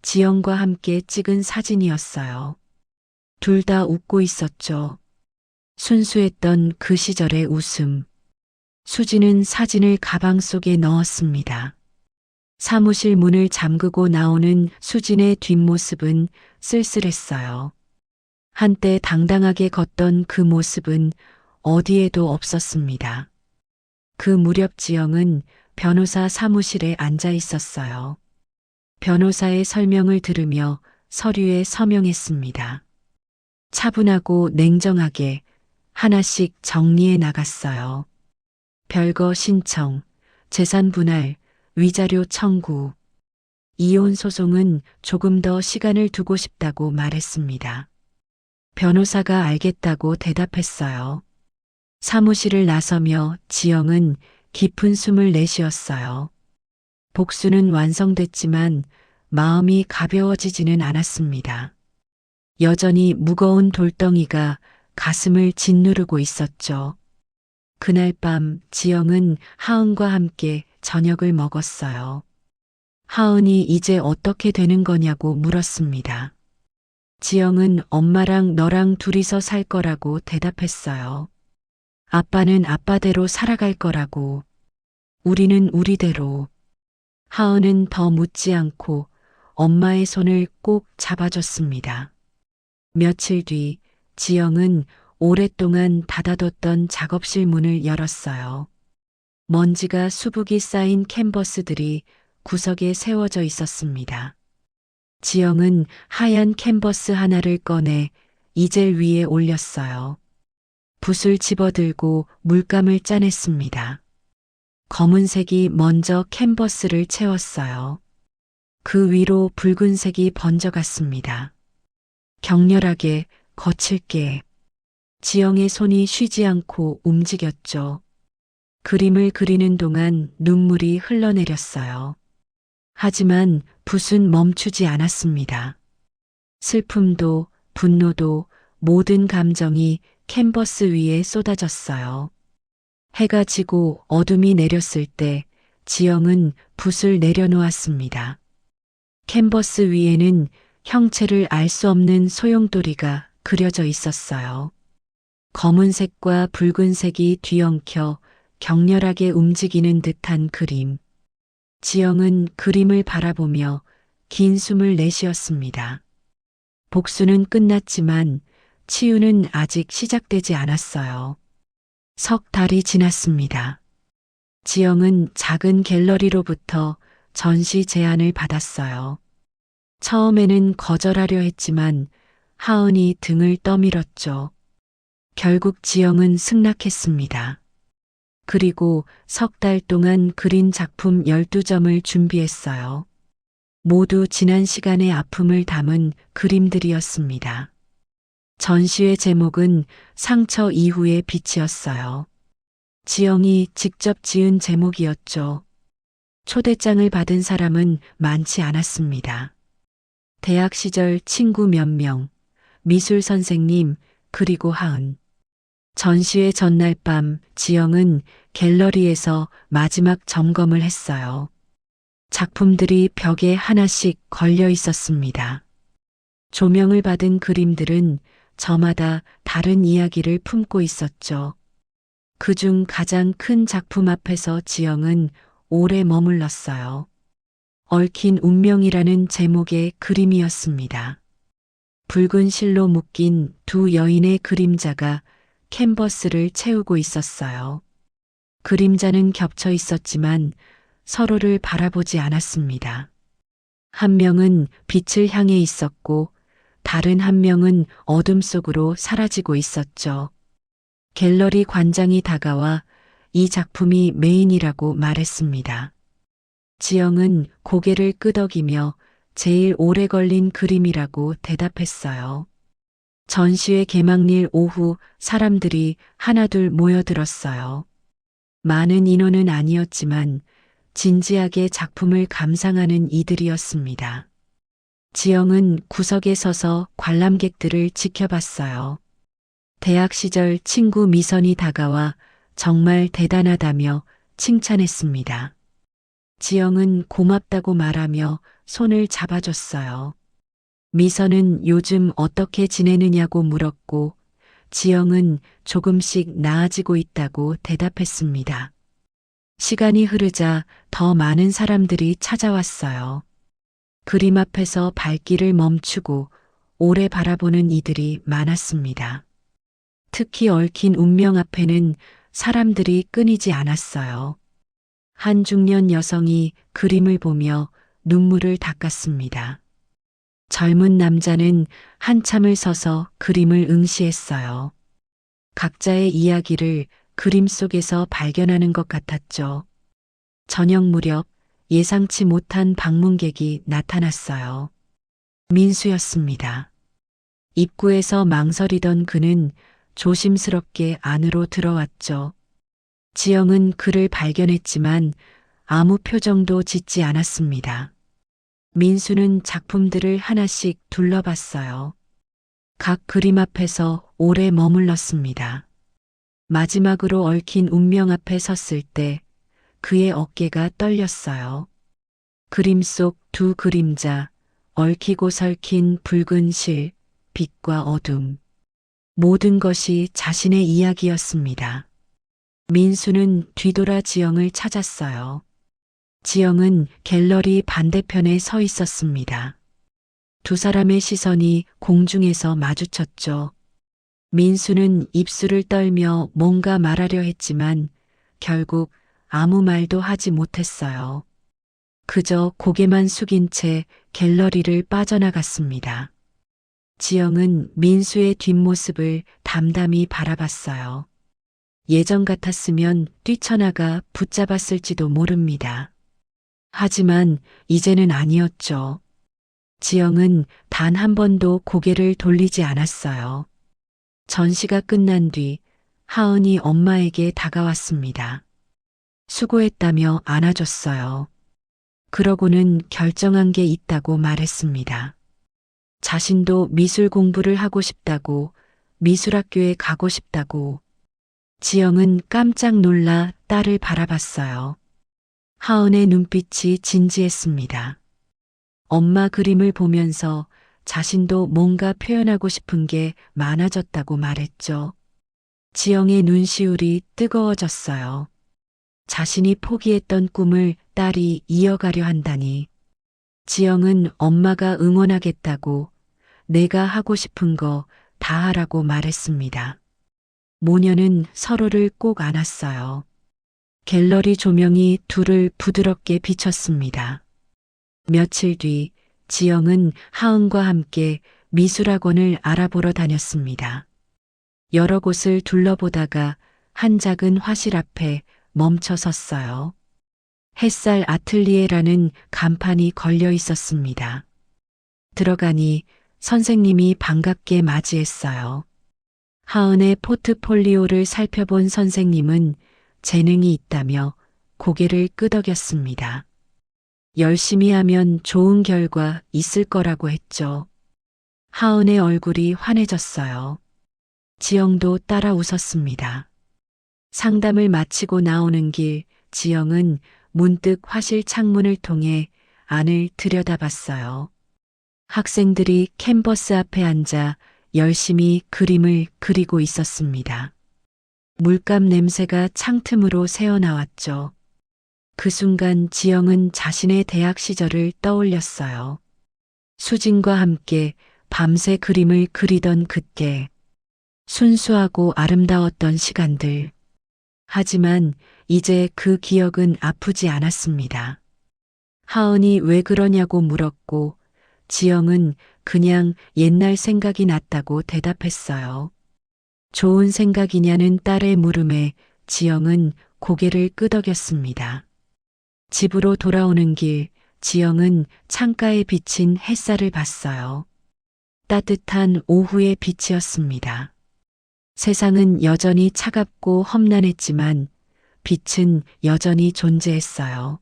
지영과 함께 찍은 사진이었어요. 둘 다 웃고 있었죠. 순수했던 그 시절의 웃음. 수지는 사진을 가방 속에 넣었습니다. 사무실 문을 잠그고 나오는 수진의 뒷모습은 쓸쓸했어요. 한때 당당하게 걷던 그 모습은 어디에도 없었습니다. 그 무렵 지영은 변호사 사무실에 앉아 있었어요. 변호사의 설명을 들으며 서류에 서명했습니다. 차분하고 냉정하게 하나씩 정리해 나갔어요. 별거 신청, 재산 분할, 위자료 청구. 이혼 소송은 조금 더 시간을 두고 싶다고 말했습니다. 변호사가 알겠다고 대답했어요. 사무실을 나서며 지영은 깊은 숨을 내쉬었어요. 복수는 완성됐지만 마음이 가벼워지지는 않았습니다. 여전히 무거운 돌덩이가 가슴을 짓누르고 있었죠. 그날 밤 지영은 하은과 함께 저녁을 먹었어요. 하은이 이제 어떻게 되는 거냐고 물었습니다. 지영은 엄마랑 너랑 둘이서 살 거라고 대답했어요. 아빠는 아빠대로 살아갈 거라고. 우리는 우리대로. 하은은 더 묻지 않고 엄마의 손을 꼭 잡아줬습니다. 며칠 뒤 지영은 오랫동안 닫아뒀던 작업실 문을 열었어요. 먼지가 수북이 쌓인 캔버스들이 구석에 세워져 있었습니다. 지영은 하얀 캔버스 하나를 꺼내 이젤 위에 올렸어요. 붓을 집어들고 물감을 짜냈습니다. 검은색이 먼저 캔버스를 채웠어요. 그 위로 붉은색이 번져갔습니다. 격렬하게, 거칠게. 지영의 손이 쉬지 않고 움직였죠. 그림을 그리는 동안 눈물이 흘러내렸어요. 하지만 붓은 멈추지 않았습니다. 슬픔도 분노도 모든 감정이 캔버스 위에 쏟아졌어요. 해가 지고 어둠이 내렸을 때 지영은 붓을 내려놓았습니다. 캔버스 위에는 형체를 알 수 없는 소용돌이가 그려져 있었어요. 검은색과 붉은색이 뒤엉켜 격렬하게 움직이는 듯한 그림. 지영은 그림을 바라보며 긴 숨을 내쉬었습니다. 복수는 끝났지만 치유는 아직 시작되지 않았어요. 석 달이 지났습니다. 지영은 작은 갤러리로부터 전시 제안을 받았어요. 처음에는 거절하려 했지만 하은이 등을 떠밀었죠. 결국 지영은 승낙했습니다. 그리고 석 달 동안 그린 작품 12점을 준비했어요. 모두 지난 시간의 아픔을 담은 그림들이었습니다. 전시회 제목은 상처 이후의 빛이었어요. 지영이 직접 지은 제목이었죠. 초대장을 받은 사람은 많지 않았습니다. 대학 시절 친구 몇 명, 미술 선생님, 그리고 하은. 전시회 전날 밤 지영은 갤러리에서 마지막 점검을 했어요. 작품들이 벽에 하나씩 걸려 있었습니다. 조명을 받은 그림들은 저마다 다른 이야기를 품고 있었죠. 그중 가장 큰 작품 앞에서 지영은 오래 머물렀어요. 얽힌 운명이라는 제목의 그림이었습니다. 붉은 실로 묶인 두 여인의 그림자가 캔버스를 채우고 있었어요. 그림자는 겹쳐 있었지만 서로를 바라보지 않았습니다. 한 명은 빛을 향해 있었고 다른 한 명은 어둠 속으로 사라지고 있었죠. 갤러리 관장이 다가와 이 작품이 메인이라고 말했습니다. 지영은 고개를 끄덕이며 제일 오래 걸린 그림이라고 대답했어요. 전시회 개막일 오후 사람들이 하나둘 모여들었어요. 많은 인원은 아니었지만 진지하게 작품을 감상하는 이들이었습니다. 지영은 구석에 서서 관람객들을 지켜봤어요. 대학 시절 친구 미선이 다가와 정말 대단하다며 칭찬했습니다. 지영은 고맙다고 말하며 손을 잡아줬어요. 미선은 요즘 어떻게 지내느냐고 물었고 지영은 조금씩 나아지고 있다고 대답했습니다. 시간이 흐르자 더 많은 사람들이 찾아왔어요. 그림 앞에서 발길을 멈추고 오래 바라보는 이들이 많았습니다. 특히 얽힌 운명 앞에는 사람들이 끊이지 않았어요. 한 중년 여성이 그림을 보며 눈물을 닦았습니다. 젊은 남자는 한참을 서서 그림을 응시했어요. 각자의 이야기를 그림 속에서 발견하는 것 같았죠. 저녁 무렵 예상치 못한 방문객이 나타났어요. 민수였습니다. 입구에서 망설이던 그는 조심스럽게 안으로 들어왔죠. 지영은 그를 발견했지만 아무 표정도 짓지 않았습니다. 민수는 작품들을 하나씩 둘러봤어요. 각 그림 앞에서 오래 머물렀습니다. 마지막으로 얽힌 운명 앞에 섰을 때 그의 어깨가 떨렸어요. 그림 속 두 그림자, 얽히고 설킨 붉은 실, 빛과 어둠. 모든 것이 자신의 이야기였습니다. 민수는 뒤돌아 지영을 찾았어요. 지영은 갤러리 반대편에 서 있었습니다. 두 사람의 시선이 공중에서 마주쳤죠. 민수는 입술을 떨며 뭔가 말하려 했지만 결국 아무 말도 하지 못했어요. 그저 고개만 숙인 채 갤러리를 빠져나갔습니다. 지영은 민수의 뒷모습을 담담히 바라봤어요. 예전 같았으면 뛰쳐나가 붙잡았을지도 모릅니다. 하지만 이제는 아니었죠. 지영은 단 한 번도 고개를 돌리지 않았어요. 전시가 끝난 뒤 하은이 엄마에게 다가왔습니다. 수고했다며 안아줬어요. 그러고는 결정한 게 있다고 말했습니다. 자신도 미술 공부를 하고 싶다고, 미술학교에 가고 싶다고. 지영은 깜짝 놀라 딸을 바라봤어요. 하은의 눈빛이 진지했습니다. 엄마 그림을 보면서 자신도 뭔가 표현하고 싶은 게 많아졌다고 말했죠. 지영의 눈시울이 뜨거워졌어요. 자신이 포기했던 꿈을 딸이 이어가려 한다니. 지영은 엄마가 응원하겠다고 내가 하고 싶은 거 다 하라고 말했습니다. 모녀는 서로를 꼭 안았어요. 갤러리 조명이 둘을 부드럽게 비췄습니다. 며칠 뒤 지영은 하은과 함께 미술학원을 알아보러 다녔습니다. 여러 곳을 둘러보다가 한 작은 화실 앞에 멈춰 섰어요. 햇살 아틀리에라는 간판이 걸려 있었습니다. 들어가니 선생님이 반갑게 맞이했어요. 하은의 포트폴리오를 살펴본 선생님은 재능이 있다며 고개를 끄덕였습니다. 열심히 하면 좋은 결과 있을 거라고 했죠. 하은의 얼굴이 환해졌어요. 지영도 따라 웃었습니다. 상담을 마치고 나오는 길 지영은 문득 화실 창문을 통해 안을 들여다봤어요. 학생들이 캔버스 앞에 앉아 열심히 그림을 그리고 있었습니다. 물감 냄새가 창틈으로 새어나왔죠. 그 순간 지영은 자신의 대학 시절을 떠올렸어요. 수진과 함께 밤새 그림을 그리던 그때, 순수하고 아름다웠던 시간들. 하지만 이제 그 기억은 아프지 않았습니다. 하은이 왜 그러냐고 물었고 지영은 그냥 옛날 생각이 났다고 대답했어요. 좋은 생각이냐는 딸의 물음에 지영은 고개를 끄덕였습니다. 집으로 돌아오는 길 지영은 창가에 비친 햇살을 봤어요. 따뜻한 오후의 빛이었습니다. 세상은 여전히 차갑고 험난했지만 빛은 여전히 존재했어요.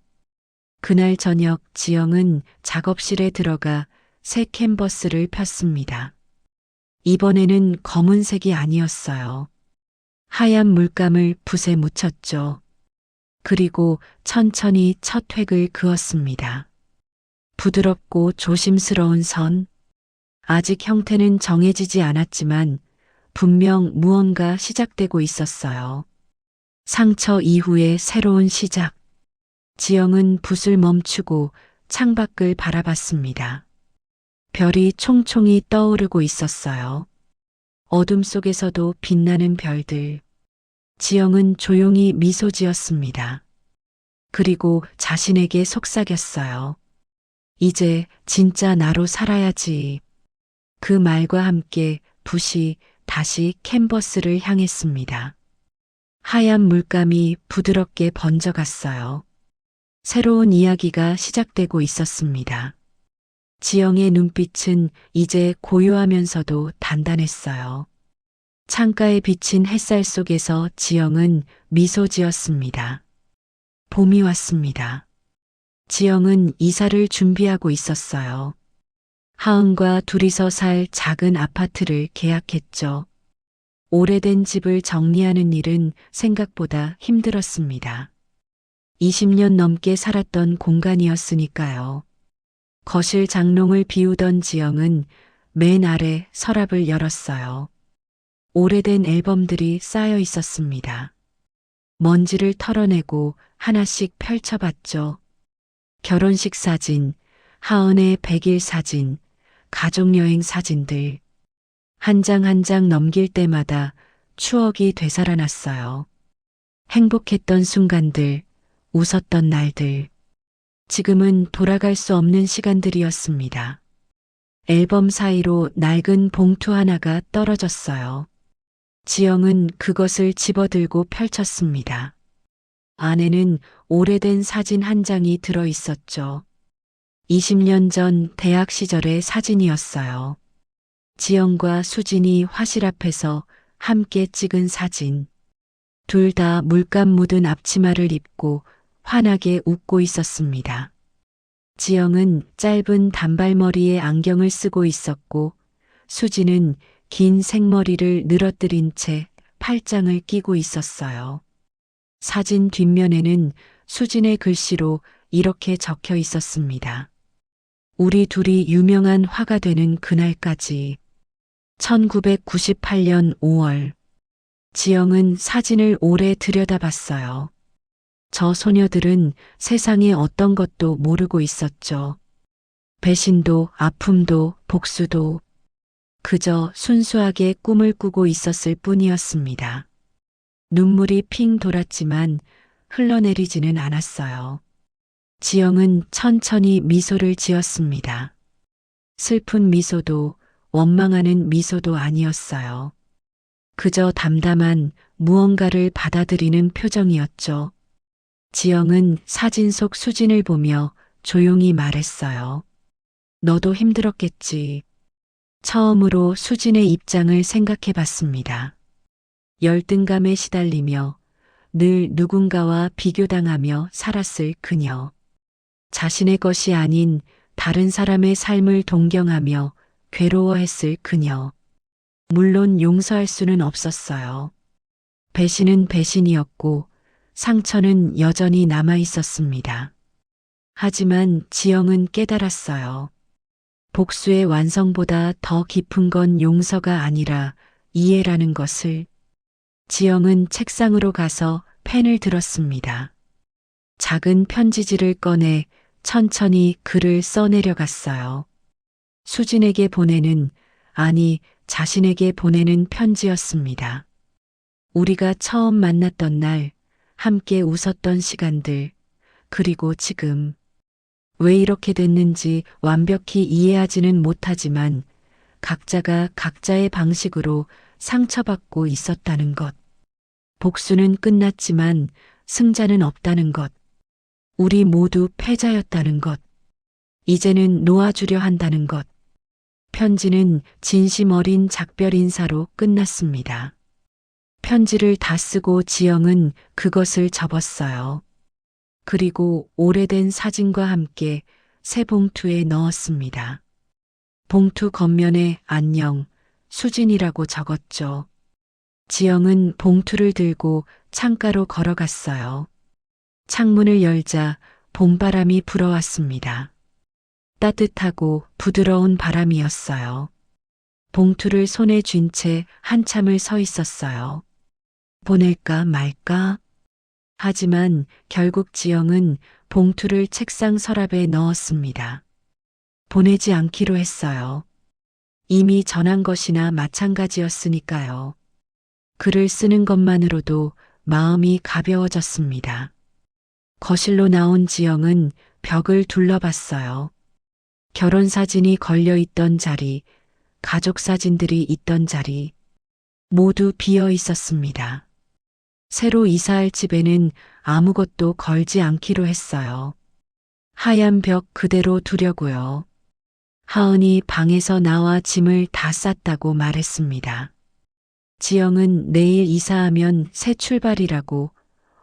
그날 저녁 지영은 작업실에 들어가 새 캔버스를 폈습니다. 이번에는 검은색이 아니었어요. 하얀 물감을 붓에 묻혔죠. 그리고 천천히 첫 획을 그었습니다. 부드럽고 조심스러운 선. 아직 형태는 정해지지 않았지만 분명 무언가 시작되고 있었어요. 상처 이후의 새로운 시작. 지영은 붓을 멈추고 창밖을 바라봤습니다. 별이 총총히 떠오르고 있었어요. 어둠 속에서도 빛나는 별들. 지영은 조용히 미소 지었습니다. 그리고 자신에게 속삭였어요. 이제 진짜 나로 살아야지. 그 말과 함께 붓이 다시 캔버스를 향했습니다. 하얀 물감이 부드럽게 번져갔어요. 새로운 이야기가 시작되고 있었습니다. 지영의 눈빛은 이제 고요하면서도 단단했어요. 창가에 비친 햇살 속에서 지영은 미소 지었습니다. 봄이 왔습니다. 지영은 이사를 준비하고 있었어요. 하은과 둘이서 살 작은 아파트를 계약했죠. 오래된 집을 정리하는 일은 생각보다 힘들었습니다. 20년 넘게 살았던 공간이었으니까요. 거실 장롱을 비우던 지영은 맨 아래 서랍을 열었어요. 오래된 앨범들이 쌓여 있었습니다. 먼지를 털어내고 하나씩 펼쳐봤죠. 결혼식 사진, 하은의 100일 사진, 가족여행 사진들. 한 장 한 장 넘길 때마다 추억이 되살아났어요. 행복했던 순간들, 웃었던 날들. 지금은 돌아갈 수 없는 시간들이었습니다. 앨범 사이로 낡은 봉투 하나가 떨어졌어요. 지영은 그것을 집어들고 펼쳤습니다. 안에는 오래된 사진 한 장이 들어 있었죠. 20년 전 대학 시절의 사진이었어요. 지영과 수진이 화실 앞에서 함께 찍은 사진. 둘 다 물감 묻은 앞치마를 입고 환하게 웃고 있었습니다. 지영은 짧은 단발머리에 안경을 쓰고 있었고 수진은 긴 생머리를 늘어뜨린 채 팔짱을 끼고 있었어요. 사진 뒷면에는 수진의 글씨로 이렇게 적혀 있었습니다. 우리 둘이 유명한 화가 되는 그날까지. 1998년 5월. 지영은 사진을 오래 들여다봤어요. 저 소녀들은 세상에 어떤 것도 모르고 있었죠. 배신도, 아픔도, 복수도. 그저 순수하게 꿈을 꾸고 있었을 뿐이었습니다. 눈물이 핑 돌았지만 흘러내리지는 않았어요. 지영은 천천히 미소를 지었습니다. 슬픈 미소도 원망하는 미소도 아니었어요. 그저 담담한 무언가를 받아들이는 표정이었죠. 지영은 사진 속 수진을 보며 조용히 말했어요. 너도 힘들었겠지. 처음으로 수진의 입장을 생각해 봤습니다. 열등감에 시달리며 늘 누군가와 비교당하며 살았을 그녀. 자신의 것이 아닌 다른 사람의 삶을 동경하며 괴로워했을 그녀. 물론 용서할 수는 없었어요. 배신은 배신이었고 상처는 여전히 남아 있었습니다. 하지만 지영은 깨달았어요. 복수의 완성보다 더 깊은 건 용서가 아니라 이해라는 것을. 지영은 책상으로 가서 펜을 들었습니다. 작은 편지지를 꺼내 천천히 글을 써내려갔어요. 수진에게 보내는, 아니 자신에게 보내는 편지였습니다. 우리가 처음 만났던 날, 함께 웃었던 시간들, 그리고 지금. 왜 이렇게 됐는지 완벽히 이해하지는 못하지만 각자가 각자의 방식으로 상처받고 있었다는 것. 복수는 끝났지만 승자는 없다는 것. 우리 모두 패자였다는 것. 이제는 놓아주려 한다는 것. 편지는 진심 어린 작별 인사로 끝났습니다. 편지를 다 쓰고 지영은 그것을 접었어요. 그리고 오래된 사진과 함께 새 봉투에 넣었습니다. 봉투 겉면에 안녕, 수진이라고 적었죠. 지영은 봉투를 들고 창가로 걸어갔어요. 창문을 열자 봄바람이 불어왔습니다. 따뜻하고 부드러운 바람이었어요. 봉투를 손에 쥔 채 한참을 서 있었어요. 보낼까 말까? 하지만 결국 지영은 봉투를 책상 서랍에 넣었습니다. 보내지 않기로 했어요. 이미 전한 것이나 마찬가지였으니까요. 글을 쓰는 것만으로도 마음이 가벼워졌습니다. 거실로 나온 지영은 벽을 둘러봤어요. 결혼 사진이 걸려 있던 자리, 가족 사진들이 있던 자리, 모두 비어 있었습니다. 새로 이사할 집에는 아무것도 걸지 않기로 했어요. 하얀 벽 그대로 두려고요. 하은이 방에서 나와 짐을 다 쌌다고 말했습니다. 지영은 내일 이사하면 새 출발이라고,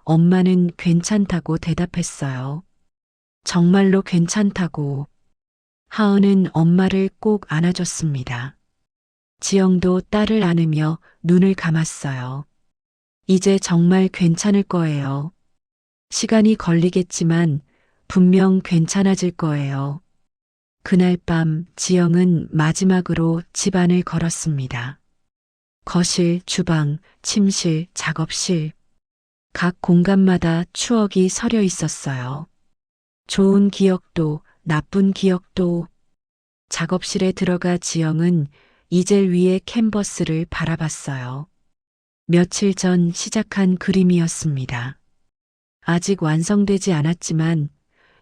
엄마는 괜찮다고 대답했어요. 정말로 괜찮다고. 하은은 엄마를 꼭 안아줬습니다. 지영도 딸을 안으며 눈을 감았어요. 이제 정말 괜찮을 거예요. 시간이 걸리겠지만 분명 괜찮아질 거예요. 그날 밤 지영은 마지막으로 집안을 걸었습니다. 거실, 주방, 침실, 작업실. 각 공간마다 추억이 서려 있었어요. 좋은 기억도, 나쁜 기억도. 작업실에 들어가 지영은 이젤 위의 캔버스를 바라봤어요. 며칠 전 시작한 그림이었습니다. 아직 완성되지 않았지만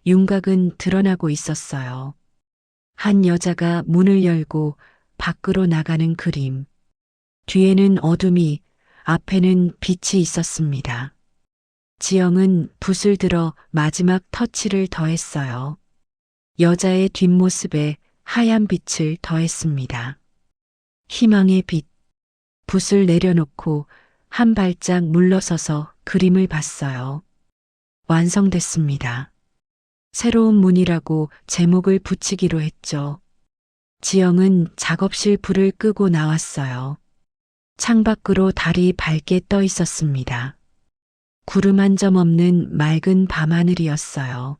윤곽은 드러나고 있었어요. 한 여자가 문을 열고 밖으로 나가는 그림. 뒤에는 어둠이, 앞에는 빛이 있었습니다. 지영은 붓을 들어 마지막 터치를 더했어요. 여자의 뒷모습에 하얀 빛을 더했습니다. 희망의 빛. 붓을 내려놓고 한 발짝 물러서서 그림을 봤어요. 완성됐습니다. 새로운 문이라고 제목을 붙이기로 했죠. 지영은 작업실 불을 끄고 나왔어요. 창밖으로 달이 밝게 떠 있었습니다. 구름 한 점 없는 맑은 밤하늘이었어요.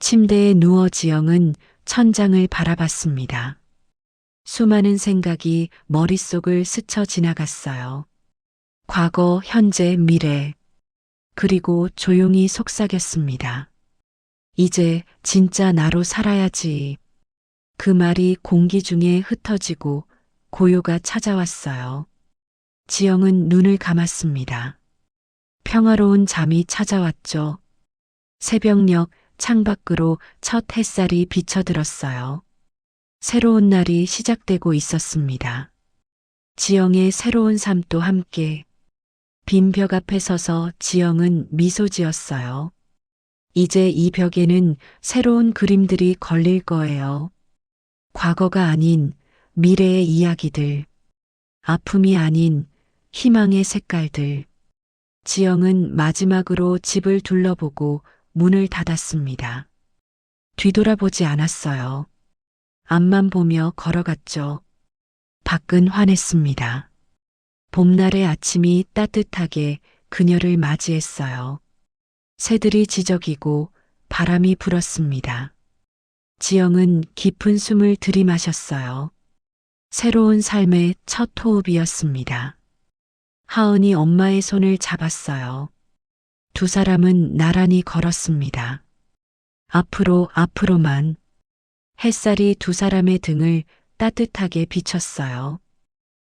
침대에 누워 지영은 천장을 바라봤습니다. 수많은 생각이 머릿속을 스쳐 지나갔어요. 과거, 현재, 미래. 그리고 조용히 속삭였습니다. 이제 진짜 나로 살아야지. 그 말이 공기 중에 흩어지고 고요가 찾아왔어요. 지영은 눈을 감았습니다. 평화로운 잠이 찾아왔죠. 새벽녘 창밖으로 첫 햇살이 비쳐들었어요. 새로운 날이 시작되고 있었습니다. 지영의 새로운 삶도 함께. 빈 벽 앞에 서서 지영은 미소 지었어요. 이제 이 벽에는 새로운 그림들이 걸릴 거예요. 과거가 아닌 미래의 이야기들. 아픔이 아닌 희망의 색깔들. 지영은 마지막으로 집을 둘러보고 문을 닫았습니다. 뒤돌아보지 않았어요. 앞만 보며 걸어갔죠. 밖은 환했습니다. 봄날의 아침이 따뜻하게 그녀를 맞이했어요. 새들이 지저귀고 바람이 불었습니다. 지영은 깊은 숨을 들이마셨어요. 새로운 삶의 첫 호흡이었습니다. 하은이 엄마의 손을 잡았어요. 두 사람은 나란히 걸었습니다. 앞으로만. 햇살이 두 사람의 등을 따뜻하게 비쳤어요.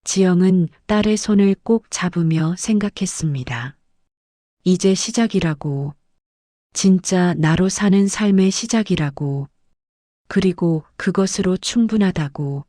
지영은 딸의 손을 꼭 잡으며 생각했습니다. 이제 시작이라고. 진짜 나로 사는 삶의 시작이라고. 그리고 그것으로 충분하다고.